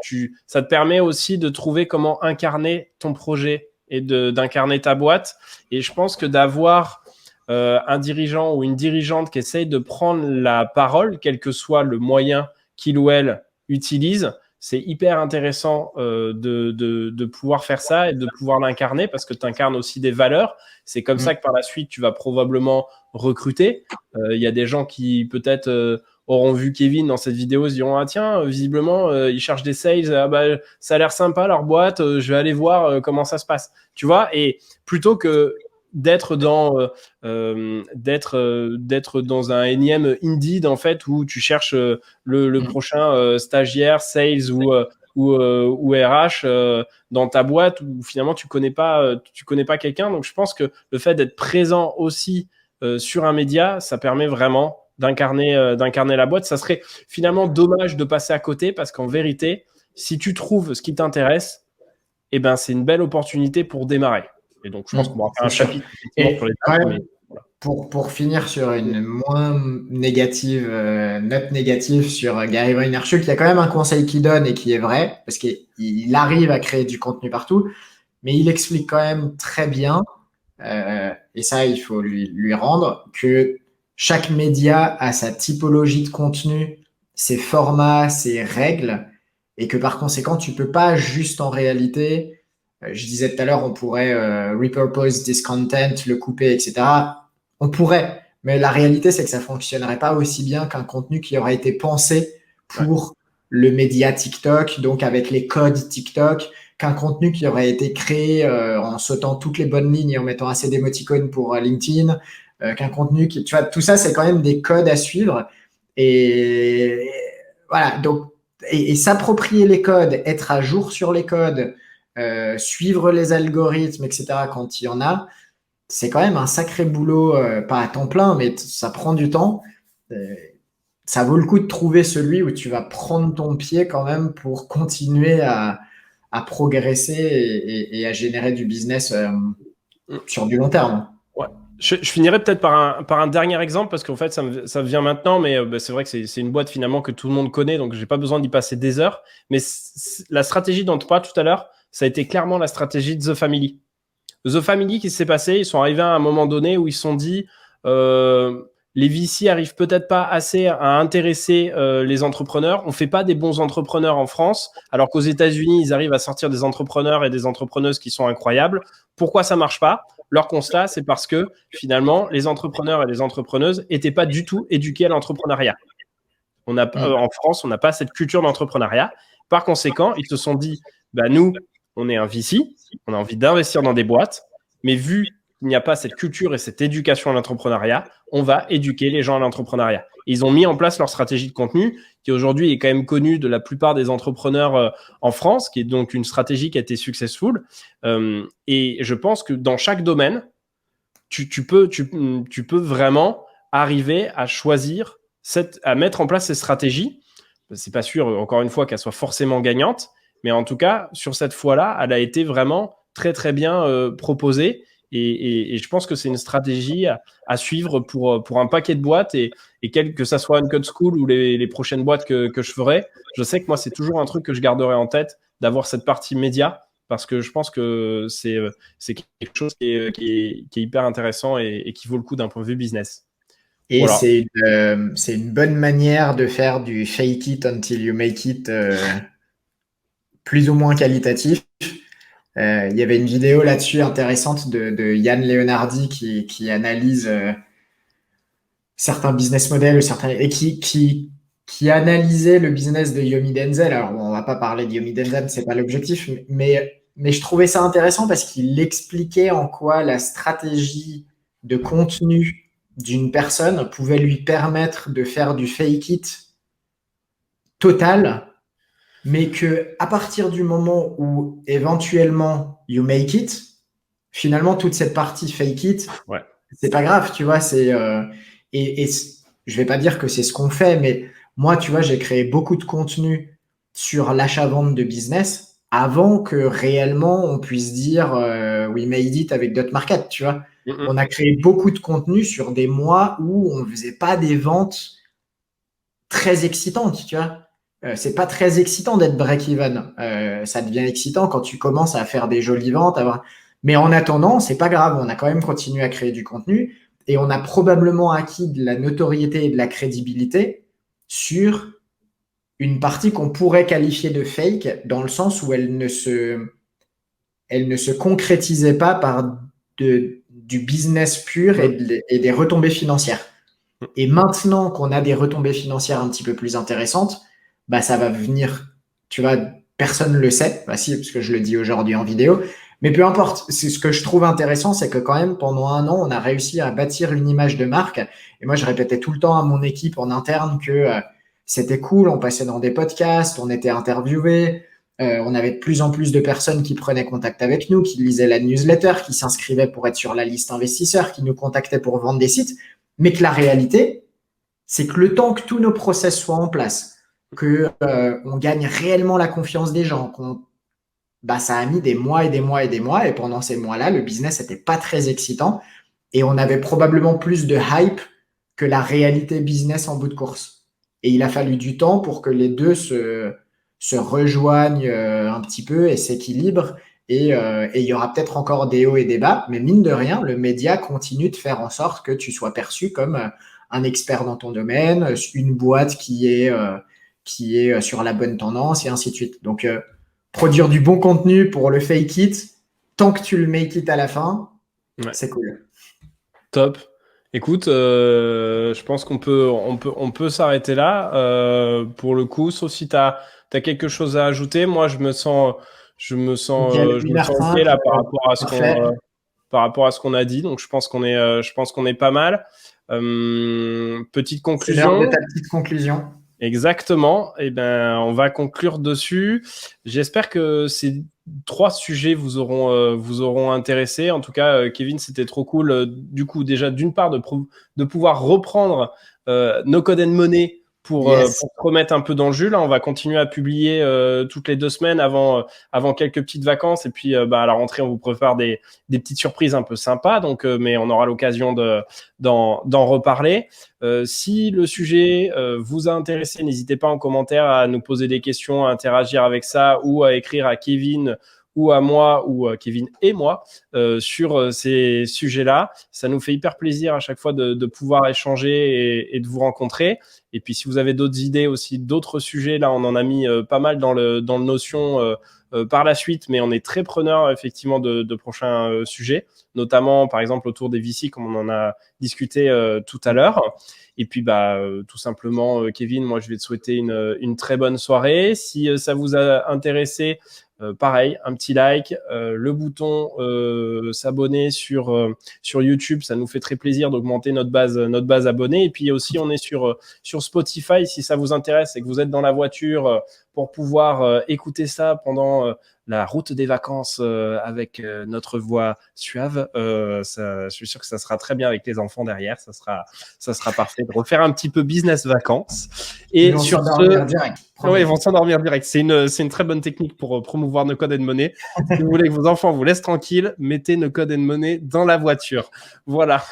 ça te permet aussi de trouver comment incarner ton projet et d'incarner ta boîte. Et je pense que d'avoir un dirigeant ou une dirigeante qui essaye de prendre la parole, quel que soit le moyen qu'il ou elle utilise, c'est hyper intéressant de pouvoir faire ça et de pouvoir l'incarner, parce que tu incarnes aussi des valeurs. C'est comme ça que par la suite, tu vas probablement recruter. Il y a des gens qui peut-être auront vu Kevin dans cette vidéo, se diront « Ah tiens, visiblement, ils cherchent des sales. Ah, bah, ça a l'air sympa leur boîte. Je vais aller voir comment ça se passe. » Tu vois, et plutôt que d'être dans un énième Indeed, en fait, où tu cherches le prochain stagiaire, sales ou RH dans ta boîte, où finalement tu connais pas quelqu'un. Donc je pense que le fait d'être présent aussi sur un média, ça permet vraiment d'incarner la boîte. Ça serait finalement dommage de passer à côté, parce qu'en vérité, si tu trouves ce qui t'intéresse, eh ben, c'est une belle opportunité pour démarrer. Et donc, je pense qu'on va faire un chapitre sur les dates, mais voilà.
pour finir sur une moins négative, note négative sur Gary Vaynerchuk, il y a quand même un conseil qu'il donne et qui est vrai, parce qu'il arrive à créer du contenu partout, mais il explique quand même très bien, et ça, il faut lui rendre, que chaque média a sa typologie de contenu, ses formats, ses règles, et que par conséquent, tu peux pas juste en réalité, je disais tout à l'heure, on pourrait repurpose this content, le couper, etc. On pourrait, mais la réalité, c'est que ça fonctionnerait pas aussi bien qu'un contenu qui aurait été pensé
Ouais.
pour le média TikTok, donc avec les codes TikTok, qu'un contenu qui aurait été créé en sautant toutes les bonnes lignes et en mettant assez d'émoticônes pour LinkedIn, qu'un contenu qui, tu vois, tout ça, c'est quand même des codes à suivre. Et voilà, donc, et s'approprier les codes, être à jour sur les codes, suivre les algorithmes, etc., quand il y en a, c'est quand même un sacré boulot, pas à temps plein, mais ça prend du temps. Euh, Ça vaut le coup de trouver celui où tu vas prendre ton pied quand même pour continuer à progresser et à générer du business sur du long terme.
Ouais. Je finirai peut-être par un dernier exemple parce qu'en fait, ça me vient maintenant, mais bah, c'est vrai que c'est une boîte finalement que tout le monde connaît, donc j'ai pas besoin d'y passer des heures. Mais la stratégie dont tu parles tout à l'heure, ça a été clairement la stratégie de The Family. The Family, qui s'est passé, ils sont arrivés à un moment donné où ils se sont dit les VC arrivent peut-être pas assez à intéresser les entrepreneurs. On fait pas des bons entrepreneurs en France, alors qu'aux États-Unis, ils arrivent à sortir des entrepreneurs et des entrepreneuses qui sont incroyables. Pourquoi ça marche pas? Leur constat, c'est parce que finalement, les entrepreneurs et les entrepreneuses n'étaient pas du tout éduqués à l'entrepreneuriat. En France, on n'a pas cette culture d'entrepreneuriat. Par conséquent, ils se sont dit, bah, nous, on est un VC, on a envie d'investir dans des boîtes, mais vu qu'il n'y a pas cette culture et cette éducation à l'entrepreneuriat, on va éduquer les gens à l'entrepreneuriat. Et ils ont mis en place leur stratégie de contenu, qui aujourd'hui est quand même connue de la plupart des entrepreneurs en France, qui est donc une stratégie qui a été successful. Et je pense que dans chaque domaine, tu peux vraiment arriver à choisir, à mettre en place ces stratégies. C'est pas sûr, encore une fois, qu'elle soit forcément gagnante, mais en tout cas, sur cette fois-là, elle a été vraiment très, très bien proposée. Et je pense que c'est une stratégie à suivre pour un paquet de boîtes et que ça soit Uncut School ou les prochaines boîtes que je ferai. Je sais que moi, c'est toujours un truc que je garderai en tête, d'avoir cette partie média, parce que je pense que c'est quelque chose qui est hyper intéressant et qui vaut le coup d'un point de vue business.
Et
Voilà.
c'est une bonne manière de faire du fake it until you make it plus ou moins qualitatif. Il y avait une vidéo là-dessus intéressante de Yann Leonardi qui analyse certains business models ou certains, et qui analysait le business de Yomi Denzel. Alors, bon, on va pas parler de Yomi Denzel, c'est pas l'objectif, mais je trouvais ça intéressant parce qu'il expliquait en quoi la stratégie de contenu d'une personne pouvait lui permettre de faire du fake it total, mais que à partir du moment où éventuellement you make it, finalement toute cette partie fake it,
Ouais.
c'est pas grave, tu vois, et je vais pas dire que c'est ce qu'on fait, mais moi, tu vois, j'ai créé beaucoup de contenu sur l'achat-vente de business avant que réellement on puisse dire we made it avec Dot Market, tu vois. On a créé beaucoup de contenu sur des mois où on faisait pas des ventes très excitantes, tu vois. C'est pas très excitant d'être break-even. Ça devient excitant quand tu commences à faire des jolies ventes. Mais en attendant, c'est pas grave. On a quand même continué à créer du contenu et on a probablement acquis de la notoriété et de la crédibilité sur une partie qu'on pourrait qualifier de fake dans le sens où elle ne se concrétisait pas par du business pur et des retombées financières. Et maintenant qu'on a des retombées financières un petit peu plus intéressantes, bah ça va venir, tu vois, personne ne le sait, bah si, parce que je le dis aujourd'hui en vidéo, mais peu importe. C'est ce que je trouve intéressant, c'est que quand même pendant un an, on a réussi à bâtir une image de marque. Et moi, je répétais tout le temps à mon équipe en interne que c'était cool, on passait dans des podcasts, on était interviewés, on avait de plus en plus de personnes qui prenaient contact avec nous, qui lisaient la newsletter, qui s'inscrivaient pour être sur la liste investisseurs, qui nous contactaient pour vendre des sites. Mais que la réalité, c'est que le temps que tous nos process soient en place, que on gagne réellement la confiance des gens, bah, ça a mis des mois et des mois et des mois. Et pendant ces mois-là, le business n'était pas très excitant. Et on avait probablement plus de hype que la réalité business en bout de course. Et il a fallu du temps pour que les deux se rejoignent un petit peu et s'équilibrent. Et il y aura peut-être encore des hauts et des bas, mais mine de rien, le média continue de faire en sorte que tu sois perçu comme un expert dans ton domaine, une boîte qui est sur la bonne tendance et ainsi de suite. Donc, produire du bon contenu pour le fake it, tant que tu le make it à la fin, c'est cool.
Top. Écoute, je pense qu'on peut s'arrêter là pour le coup, sauf si tu as quelque chose à ajouter. Moi, je me sens OK là par rapport à ce qu'on a dit. Donc, je pense qu'on est pas mal. Petite conclusion.
C'est l'heure de ta petite conclusion.
Exactement. Eh ben, on va conclure dessus. J'espère que ces 3 sujets vous auront intéressé. En tout cas, Kevin, c'était trop cool. Du coup, déjà, d'une part, de pouvoir reprendre No Code and Money pour se remettre un peu dans le jus. Là, on va continuer à publier toutes les 2 semaines avant quelques petites vacances. Et puis, à la rentrée, on vous prépare des petites surprises un peu sympas. Donc, mais on aura l'occasion d'en reparler. Si le sujet vous a intéressé, n'hésitez pas en commentaire à nous poser des questions, à interagir avec ça ou à écrire à Kevin ou à moi ou Kevin et moi sur ces sujets-là. Ça nous fait hyper plaisir à chaque fois de pouvoir échanger et de vous rencontrer. Et puis si vous avez d'autres idées aussi, d'autres sujets, là on en a mis pas mal dans le Notion par la suite, mais on est très preneur effectivement de prochains sujets, notamment par exemple autour des VC comme on en a discuté tout à l'heure. Et puis tout simplement Kevin, moi je vais te souhaiter une très bonne soirée. Si ça vous a intéressé, pareil, un petit like, le bouton s'abonner sur YouTube, ça nous fait très plaisir d'augmenter notre base abonnée. Et puis aussi, on est sur Spotify si ça vous intéresse et que vous êtes dans la voiture pour pouvoir écouter ça pendant la route des vacances avec notre voix suave. Je suis sûr que ça sera très bien avec les enfants derrière. Ça sera parfait de refaire un petit peu business vacances. Et
ils vont s'endormir direct.
Oui, ils vont s'endormir direct. C'est une très bonne technique pour promouvoir No Code and Money. Si vous voulez que vos enfants vous laissent tranquille, mettez No Code and Money dans la voiture. Voilà.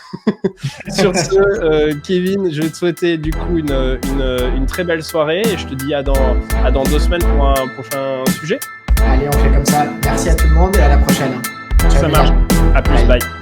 Sur ce, Kevin, je vais te souhaiter du coup une très belle soirée et je te dis à dans 2 semaines pour un prochain sujet.
Allez, on fait comme ça. Merci à tout le monde et à la prochaine.
Ça marche. À plus, bye.